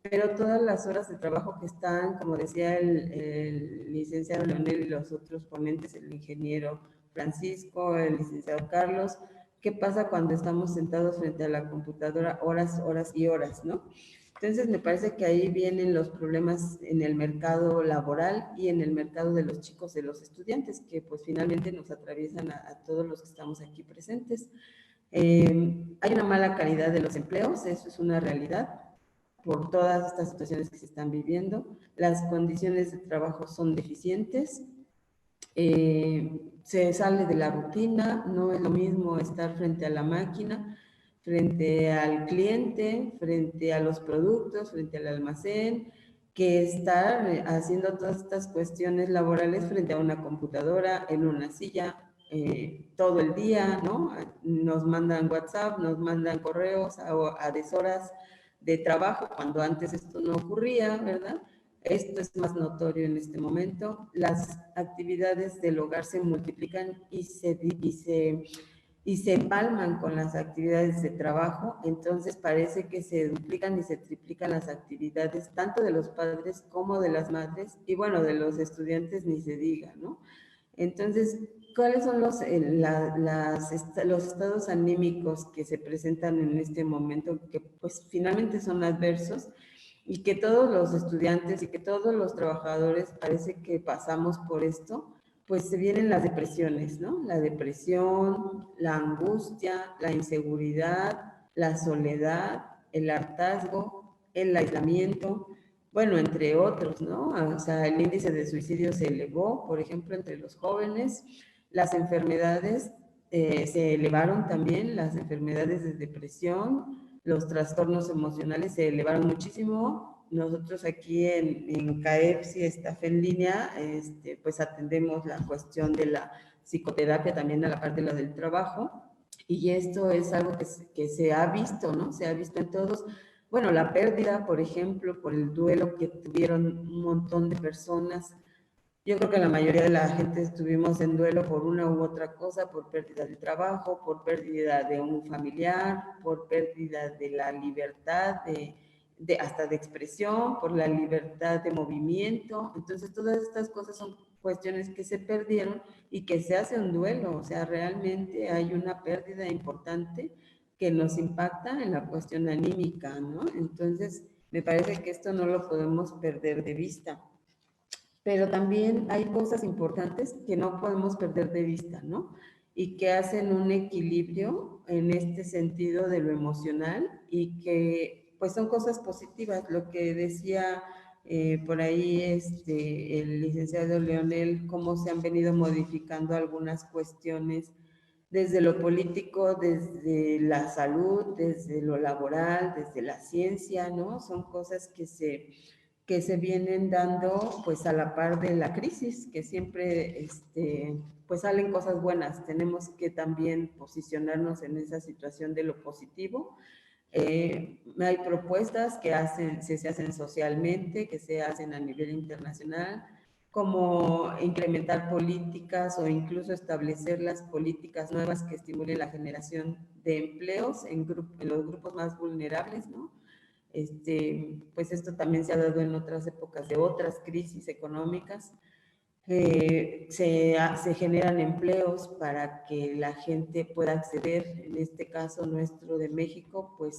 pero todas las horas de trabajo que están, como decía el licenciado Leonel y los otros ponentes, el ingeniero Francisco, el licenciado Carlos, ¿qué pasa cuando estamos sentados frente a la computadora horas, horas y horas, ¿no? Entonces, me parece que ahí vienen los problemas en el mercado laboral y en el mercado de los chicos, de los estudiantes, que pues finalmente nos atraviesan a todos los que estamos aquí presentes. Hay una mala calidad de los empleos, eso es una realidad, por todas estas situaciones que se están viviendo. Las condiciones de trabajo son deficientes, se sale de la rutina, no es lo mismo estar frente a la máquina, frente al cliente, frente a los productos, frente al almacén, que estar haciendo todas estas cuestiones laborales frente a una computadora, en una silla, todo el día, ¿no? Nos mandan WhatsApp, nos mandan correos a deshoras de trabajo, cuando antes esto no ocurría, ¿verdad? Esto es más notorio en este momento. Las actividades del hogar se multiplican y se empalman con las actividades de trabajo, entonces parece que se duplican y se triplican las actividades tanto de los padres como de las madres, y bueno, de los estudiantes ni se diga, ¿no? Entonces, ¿cuáles son los estados anímicos que se presentan en este momento, que pues finalmente son adversos, y que todos los estudiantes y que todos los trabajadores parece que pasamos por esto? Pues se vienen las depresiones, ¿no? La depresión, la angustia, la inseguridad, la soledad, el hartazgo, el aislamiento, bueno, entre otros, ¿no? O sea, el índice de suicidio se elevó, por ejemplo, entre los jóvenes. Las enfermedades se elevaron también, las enfermedades de depresión, los trastornos emocionales se elevaron muchísimo. Nosotros aquí en CAEPSI, Staff en Línea, pues atendemos la cuestión de la psicoterapia también a la parte de la del trabajo, y esto es algo que se ha visto, ¿no? Se ha visto en todos. Bueno, la pérdida, por ejemplo, por el duelo que tuvieron un montón de personas Yo creo que la mayoría de la gente estuvimos en duelo por una u otra cosa, por pérdida de trabajo, por pérdida de un familiar, por pérdida de la libertad hasta de expresión, por la libertad de movimiento. Entonces, todas estas cosas son cuestiones que se perdieron y que se hace un duelo. O sea, realmente hay una pérdida importante que nos impacta en la cuestión anímica, ¿no? Entonces, me parece que esto no lo podemos perder de vista. Pero también hay cosas importantes que no podemos perder de vista, ¿no? Y que hacen un equilibrio en este sentido de lo emocional y que pues son cosas positivas. Lo que decía por ahí el licenciado Leonel, cómo se han venido modificando algunas cuestiones desde lo político, desde la salud, desde lo laboral, desde la ciencia, ¿no? Son cosas que se vienen dando pues a la par de la crisis, que siempre pues salen cosas buenas. Tenemos que también posicionarnos en esa situación de lo positivo. Hay propuestas que se hacen socialmente, que se hacen a nivel internacional, como implementar políticas o incluso establecer las políticas nuevas que estimulen la generación de empleos en los grupos más vulnerables, ¿no? Pues esto también se ha dado en otras épocas de otras crisis económicas. Se generan empleos para que la gente pueda acceder. En este caso nuestro de México, pues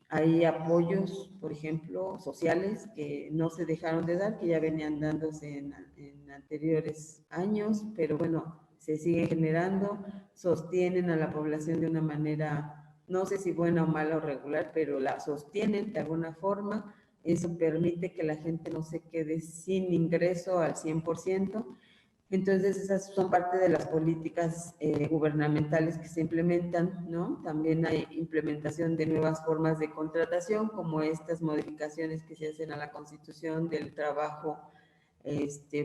hay apoyos, por ejemplo, sociales que no se dejaron de dar, que ya venían dándose en anteriores años, pero bueno, se siguen generando, sostienen a la población de una manera, no sé si buena o mala o regular, pero la sostienen de alguna forma. Eso permite que la gente no se quede sin ingreso al 100%. Entonces, esas son parte de las políticas gubernamentales que se implementan, ¿no? También hay implementación de nuevas formas de contratación, como estas modificaciones que se hacen a la Constitución del trabajo,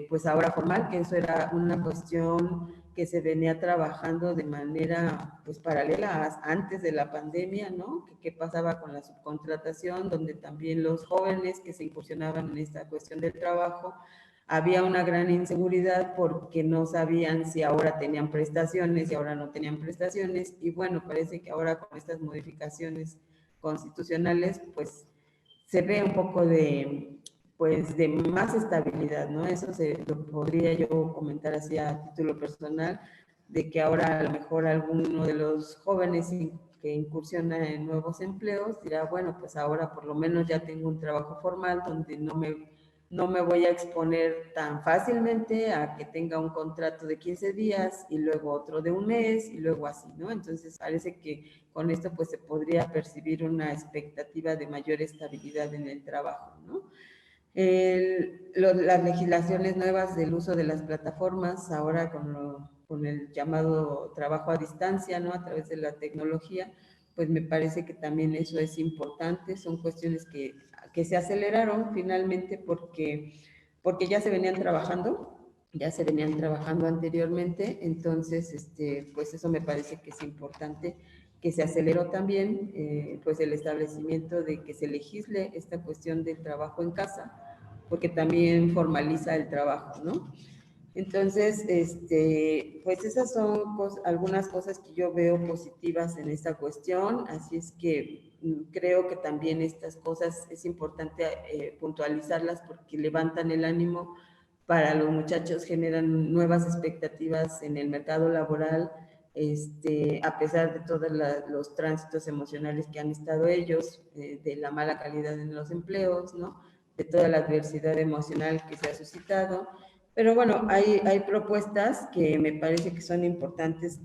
pues ahora formal, que eso era una cuestión que se venía trabajando de manera, pues, paralela antes de la pandemia, ¿no? ¿Qué pasaba con la subcontratación? Donde también los jóvenes que se incursionaban en esta cuestión del trabajo, había una gran inseguridad porque no sabían si ahora tenían prestaciones y ahora no tenían prestaciones. Y bueno, parece que ahora con estas modificaciones constitucionales, pues se ve un poco de más estabilidad, ¿no? Eso lo podría yo comentar así a título personal, de que ahora a lo mejor alguno de los jóvenes que incursiona en nuevos empleos dirá, bueno, pues ahora por lo menos ya tengo un trabajo formal donde no me voy a exponer tan fácilmente a que tenga un contrato de 15 días y luego otro de un mes y luego así, ¿no? Entonces parece que con esto pues se podría percibir una expectativa de mayor estabilidad en el trabajo, ¿no? Las legislaciones nuevas del uso de las plataformas, ahora con el llamado trabajo a distancia, ¿no? A través de la tecnología, pues me parece que también eso es importante. Son cuestiones que se aceleraron finalmente porque ya se venían trabajando anteriormente. Entonces, pues eso me parece que es importante, que se aceleró también pues el establecimiento de que se legisle esta cuestión del trabajo en casa, porque también formaliza el trabajo, ¿no? Entonces, pues esas son algunas cosas que yo veo positivas en esta cuestión, así es que creo que también estas cosas es importante puntualizarlas porque levantan el ánimo para los muchachos, generan nuevas expectativas en el mercado laboral, a pesar de todos los tránsitos emocionales que han estado ellos, de la mala calidad en los empleos, ¿no? De toda la adversidad emocional que se ha suscitado. Pero bueno, hay propuestas que me parece que son importantes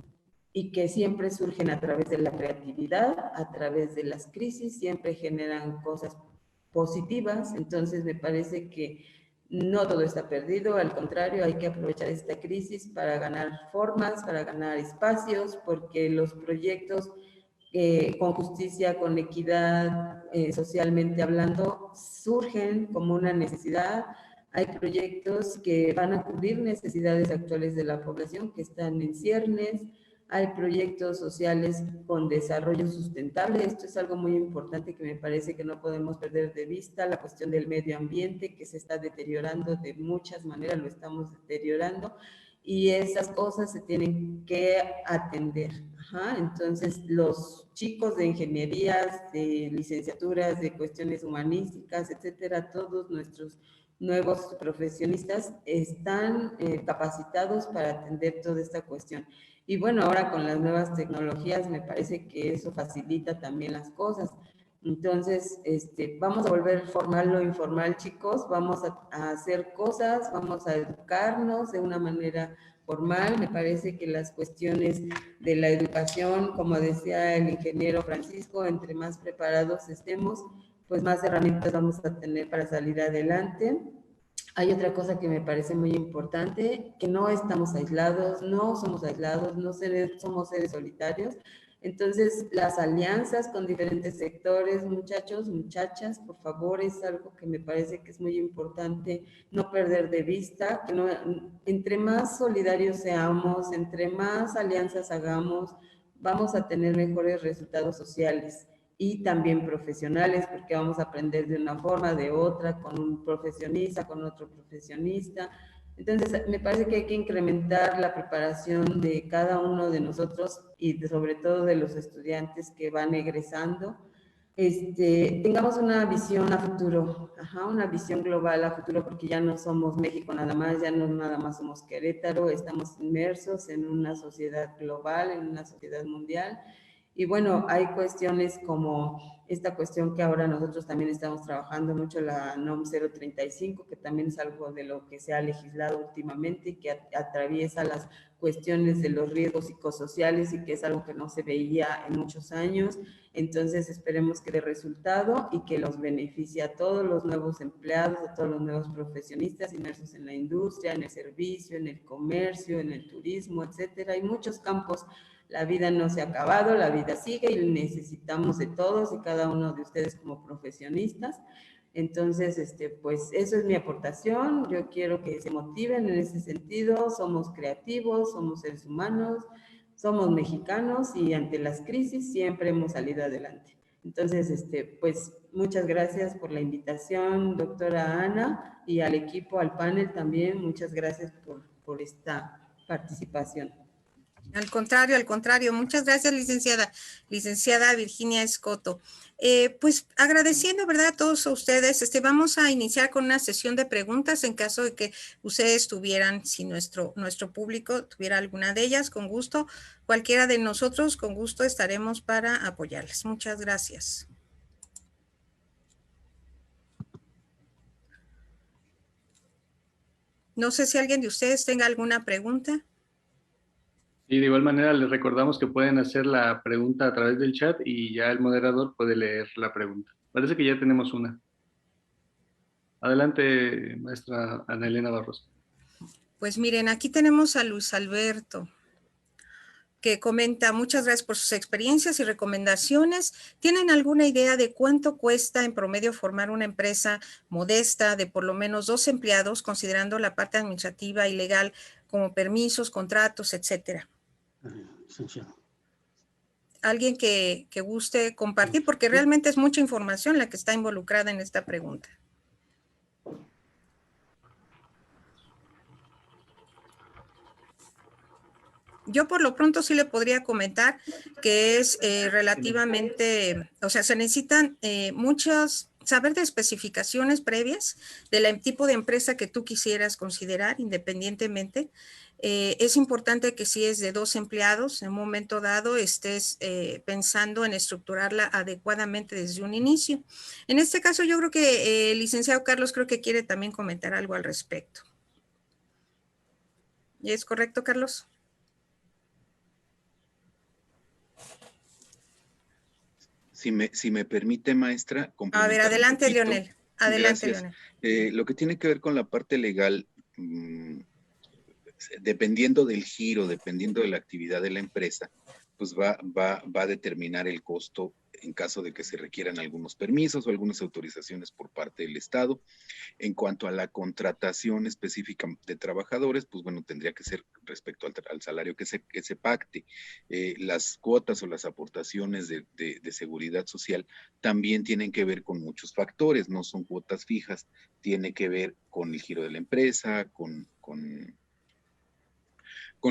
y que siempre surgen a través de la creatividad, a través de las crisis, siempre generan cosas positivas. Entonces me parece que no todo está perdido, al contrario, hay que aprovechar esta crisis para ganar formas, para ganar espacios, porque los proyectos con justicia, con equidad, socialmente hablando, surgen como una necesidad. Hay proyectos que van a cubrir necesidades actuales de la población que están en ciernes. hay proyectos sociales con desarrollo sustentable. Esto es algo muy importante que me parece que no podemos perder de vista, la cuestión del medio ambiente que se está deteriorando de muchas maneras, lo estamos deteriorando, y esas cosas se tienen que atender. Ajá. Entonces, los chicos de ingenierías, de licenciaturas, de cuestiones humanísticas, etcétera, todos nuestros nuevos profesionistas están capacitados para atender toda esta cuestión. Y bueno, ahora con las nuevas tecnologías me parece que eso facilita también las cosas. Entonces, vamos a volver formal lo informal, chicos, vamos a hacer cosas, vamos a educarnos de una manera formal. Me parece que las cuestiones de la educación, como decía el ingeniero Francisco, entre más preparados estemos, pues más herramientas vamos a tener para salir adelante. Hay otra cosa que me parece muy importante, que no estamos aislados, no somos aislados, no somos seres solitarios. Entonces, las alianzas con diferentes sectores, muchachos, muchachas, por favor, es algo que me parece que es muy importante no perder de vista, que no, entre más solidarios seamos, entre más alianzas hagamos, vamos a tener mejores resultados sociales y también profesionales, porque vamos a aprender de una forma, de otra, con un profesionista, con otro profesionista. Entonces, me parece que hay que incrementar la preparación de cada uno de nosotros y sobre todo de los estudiantes que van egresando. Tengamos una visión a futuro, una visión global a futuro, porque ya no somos México nada más, ya no nada más somos Querétaro, estamos inmersos en una sociedad global, en una sociedad mundial. Y bueno, hay cuestiones como esta cuestión que ahora nosotros también estamos trabajando mucho, la NOM 035, que también es algo de lo que se ha legislado últimamente y que atraviesa las cuestiones de los riesgos psicosociales y que es algo que no se veía en muchos años. Entonces esperemos que dé resultado y que los beneficie a todos los nuevos empleados, a todos los nuevos profesionistas inmersos en la industria, en el servicio, en el comercio, en el turismo, etcétera. Hay muchos campos. La vida no se ha acabado, la vida sigue y necesitamos de todos y cada uno de ustedes como profesionistas. Entonces, pues eso es mi aportación. Yo quiero que se motiven en ese sentido. Somos creativos, somos seres humanos, somos mexicanos y ante las crisis siempre hemos salido adelante. Entonces, pues muchas gracias por la invitación, doctora Ana, y al equipo, al panel también. Muchas gracias por esta participación. Al contrario. Muchas gracias, licenciada Virginia Escoto. Pues agradeciendo, ¿verdad?, a todos ustedes. Vamos a iniciar con una sesión de preguntas en caso de que ustedes tuvieran, si nuestro público tuviera alguna de ellas, con gusto, cualquiera de nosotros, con gusto estaremos para apoyarles. Muchas gracias. No sé si alguien de ustedes tenga alguna pregunta. Y de igual manera les recordamos que pueden hacer la pregunta a través del chat y ya el moderador puede leer la pregunta. Parece que ya tenemos una. Adelante, maestra Ana Elena Barros. Pues miren, aquí tenemos a Luis Alberto, que comenta: muchas gracias por sus experiencias y recomendaciones. ¿Tienen alguna idea de cuánto cuesta en promedio formar una empresa modesta de por lo menos 2 empleados, considerando la parte administrativa y legal como permisos, contratos, etcétera? Alguien que guste compartir, porque realmente es mucha información la que está involucrada en esta pregunta. Yo por lo pronto sí le podría comentar que es relativamente, o sea, se necesitan saber de especificaciones previas del tipo de empresa que tú quisieras considerar independientemente. Es importante que si es de 2 empleados, en un momento dado estés pensando en estructurarla adecuadamente desde un inicio. En este caso yo creo que el licenciado Carlos creo que quiere también comentar algo al respecto. ¿Es correcto, Carlos? Si me permite, maestra. A ver, adelante, Leonel. Adelante, Gracias. Lo que tiene que ver con la parte legal, dependiendo del giro, dependiendo de la actividad de la empresa, pues va a determinar el costo en caso de que se requieran algunos permisos o algunas autorizaciones por parte del Estado. En cuanto a la contratación específica de trabajadores, pues bueno, tendría que ser respecto al salario que se pacte. Las cuotas o las aportaciones de seguridad social también tienen que ver con muchos factores, no son cuotas fijas, tiene que ver con el giro de la empresa, con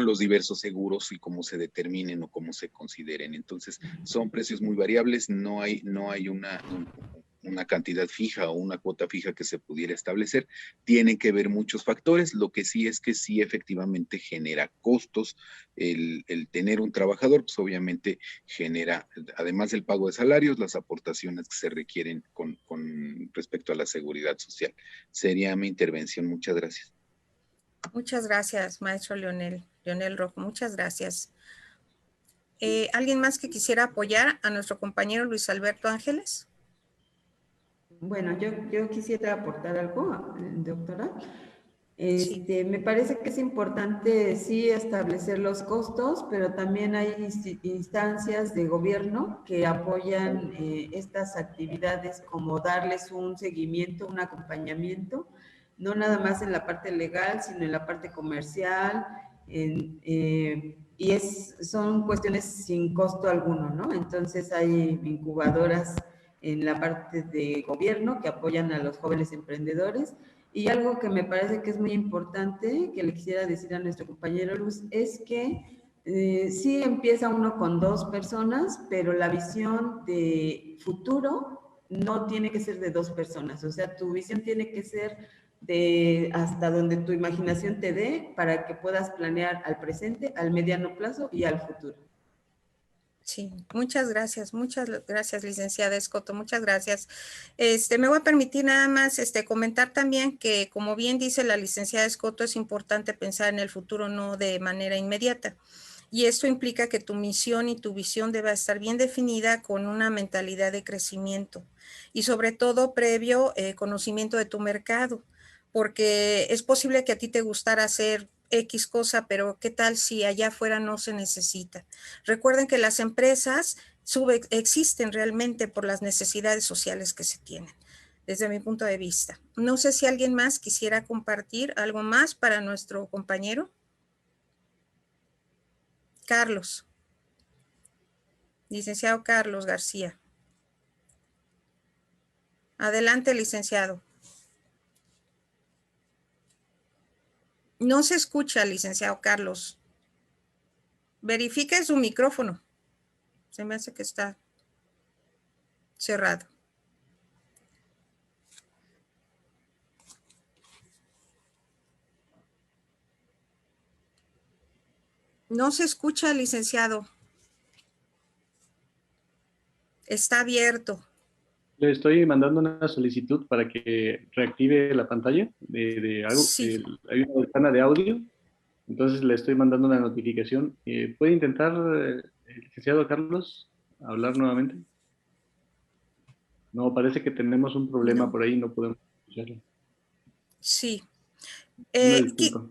los diversos seguros y cómo se determinen o cómo se consideren. Entonces, son precios muy variables, no hay una cantidad fija o una cuota fija que se pudiera establecer. Tienen que ver muchos factores. Lo que sí es que sí efectivamente genera costos. El tener un trabajador, pues obviamente genera, además del pago de salarios, las aportaciones que se requieren con respecto a la seguridad social. Sería mi intervención. Muchas gracias. Muchas gracias, maestro Leonel Rojo, muchas gracias. ¿Alguien más que quisiera apoyar a nuestro compañero Luis Alberto Ángeles? Bueno, yo quisiera aportar algo, doctora. Sí. Me parece que es importante, sí, establecer los costos, pero también hay instancias de gobierno que apoyan estas actividades, como darles un seguimiento, un acompañamiento, no nada más en la parte legal, sino en la parte comercial, y son cuestiones sin costo alguno, ¿no? Entonces hay incubadoras en la parte de gobierno que apoyan a los jóvenes emprendedores. Y algo que me parece que es muy importante, que le quisiera decir a nuestro compañero Luz, es que sí empieza uno con 2 personas, pero la visión de futuro no tiene que ser de 2 personas. O sea, tu visión tiene que ser de hasta donde tu imaginación te dé para que puedas planear al presente, al mediano plazo y al futuro. Sí, muchas gracias, licenciada Escoto, muchas gracias. Me voy a permitir nada más comentar también que, como bien dice la licenciada Escoto, es importante pensar en el futuro, no de manera inmediata. Y esto implica que tu misión y tu visión deba estar bien definida con una mentalidad de crecimiento y sobre todo previo conocimiento de tu mercado, porque es posible que a ti te gustara hacer X cosa, pero ¿qué tal si allá afuera no se necesita? Recuerden que las empresas existen realmente por las necesidades sociales que se tienen, desde mi punto de vista. No sé si alguien más quisiera compartir algo más para nuestro compañero. Carlos. Licenciado Carlos García. Adelante, licenciado. No se escucha, licenciado Carlos. Verifique su micrófono. Se me hace que está cerrado. No se escucha, licenciado. Está abierto. Le estoy mandando una solicitud para que reactive la pantalla de algo. Sí. Hay una ventana de audio, entonces le estoy mandando una notificación. ¿Puede intentar, el licenciado Carlos, hablar nuevamente? No, parece que tenemos un problema por ahí, no podemos escucharlo. Sí. Una disculpa.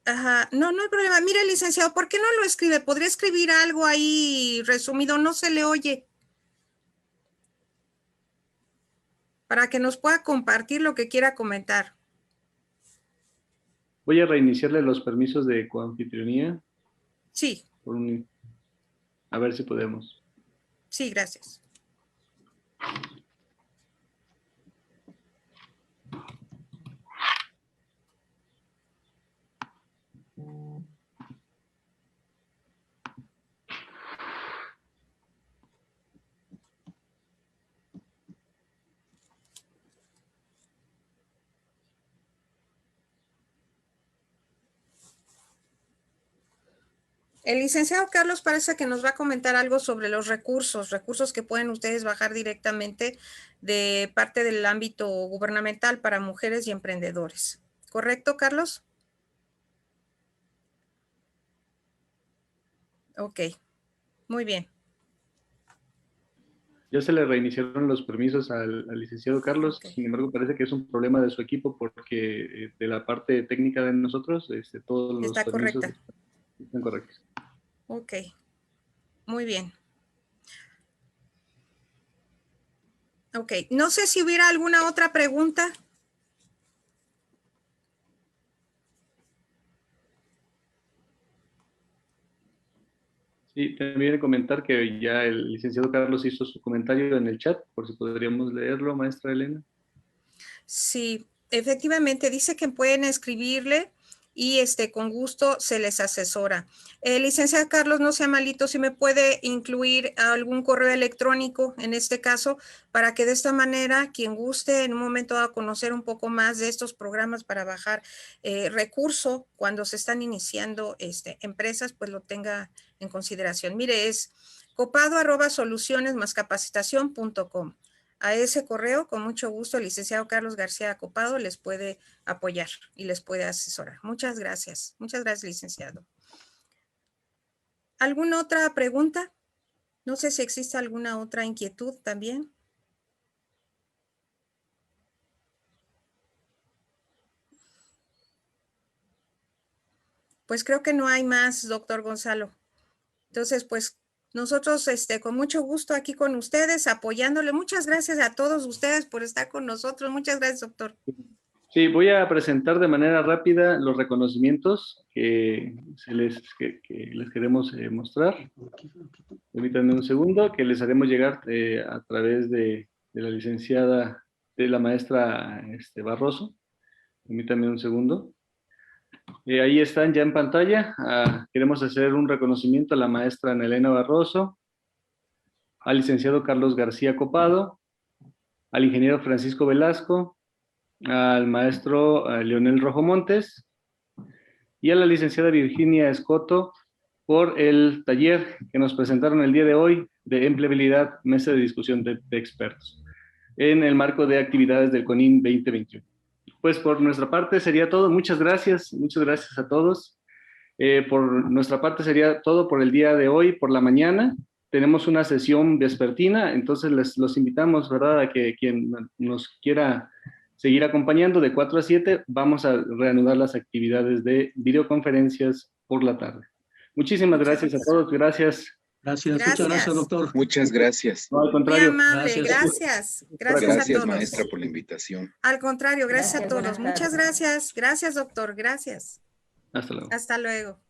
Ajá, no hay problema. Mira, licenciado, ¿por qué no lo escribe? ¿Podría escribir algo ahí resumido? No se le oye. Para que nos pueda compartir lo que quiera comentar. Voy a reiniciarle los permisos de coanfitrionía. Sí. A ver si podemos. Sí, gracias. El licenciado Carlos parece que nos va a comentar algo sobre los recursos que pueden ustedes bajar directamente de parte del ámbito gubernamental para mujeres y emprendedores. ¿Correcto, Carlos? Ok, muy bien. Ya se le reiniciaron los permisos al licenciado Carlos, okay. Sin embargo parece que es un problema de su equipo porque de la parte técnica de nosotros todos los permisos están correctos. Ok. Muy bien. Ok, no sé si hubiera alguna otra pregunta. Sí, también comentar que ya el licenciado Carlos hizo su comentario en el chat, por si podríamos leerlo, maestra Elena. Sí, efectivamente, dice que pueden escribirle y con gusto se les asesora. Licenciado Carlos, no sea malito, si me puede incluir algún correo electrónico en este caso, para que de esta manera quien guste en un momento dado conocer un poco más de estos programas para bajar recurso cuando se están iniciando empresas, pues lo tenga en consideración. Mire, es copado@solucionesmascapacitación.com. A ese correo, con mucho gusto, el licenciado Carlos García Copado les puede apoyar y les puede asesorar. Muchas gracias. Muchas gracias, licenciado. ¿Alguna otra pregunta? No sé si existe alguna otra inquietud también. Pues creo que no hay más, doctor Gonzalo. Entonces, pues nosotros con mucho gusto aquí con ustedes, apoyándole. Muchas gracias a todos ustedes por estar con nosotros. Muchas gracias, doctor. Sí, voy a presentar de manera rápida los reconocimientos que les queremos mostrar. Permítanme un segundo, que les haremos llegar a través de la licenciada, de la maestra Barroso. Permítanme un segundo. Ahí están ya en pantalla. Queremos hacer un reconocimiento a la maestra Ana Elena Barroso, al licenciado Carlos García Copado, al ingeniero Francisco Velasco, al maestro Leonel Rojo Montes y a la licenciada Virginia Escoto por el taller que nos presentaron el día de hoy de empleabilidad, mesa de discusión de expertos, en el marco de actividades del CONIN 2021. Pues por nuestra parte sería todo. Muchas gracias a todos. Por nuestra parte sería todo por el día de hoy, por la mañana. Tenemos una sesión vespertina, entonces los invitamos, ¿verdad?, a que quien nos quiera seguir acompañando de 4 a 7, vamos a reanudar las actividades de videoconferencias por la tarde. Muchísimas gracias a todos, gracias. Gracias, muchas gracias, doctor. Muchas gracias. No, al contrario. Muy amable, gracias. Gracias a todos. Maestra, por la invitación. Al contrario, gracias a todos. Buenas tardes. Muchas gracias. Gracias, doctor. Gracias. Hasta luego. Hasta luego.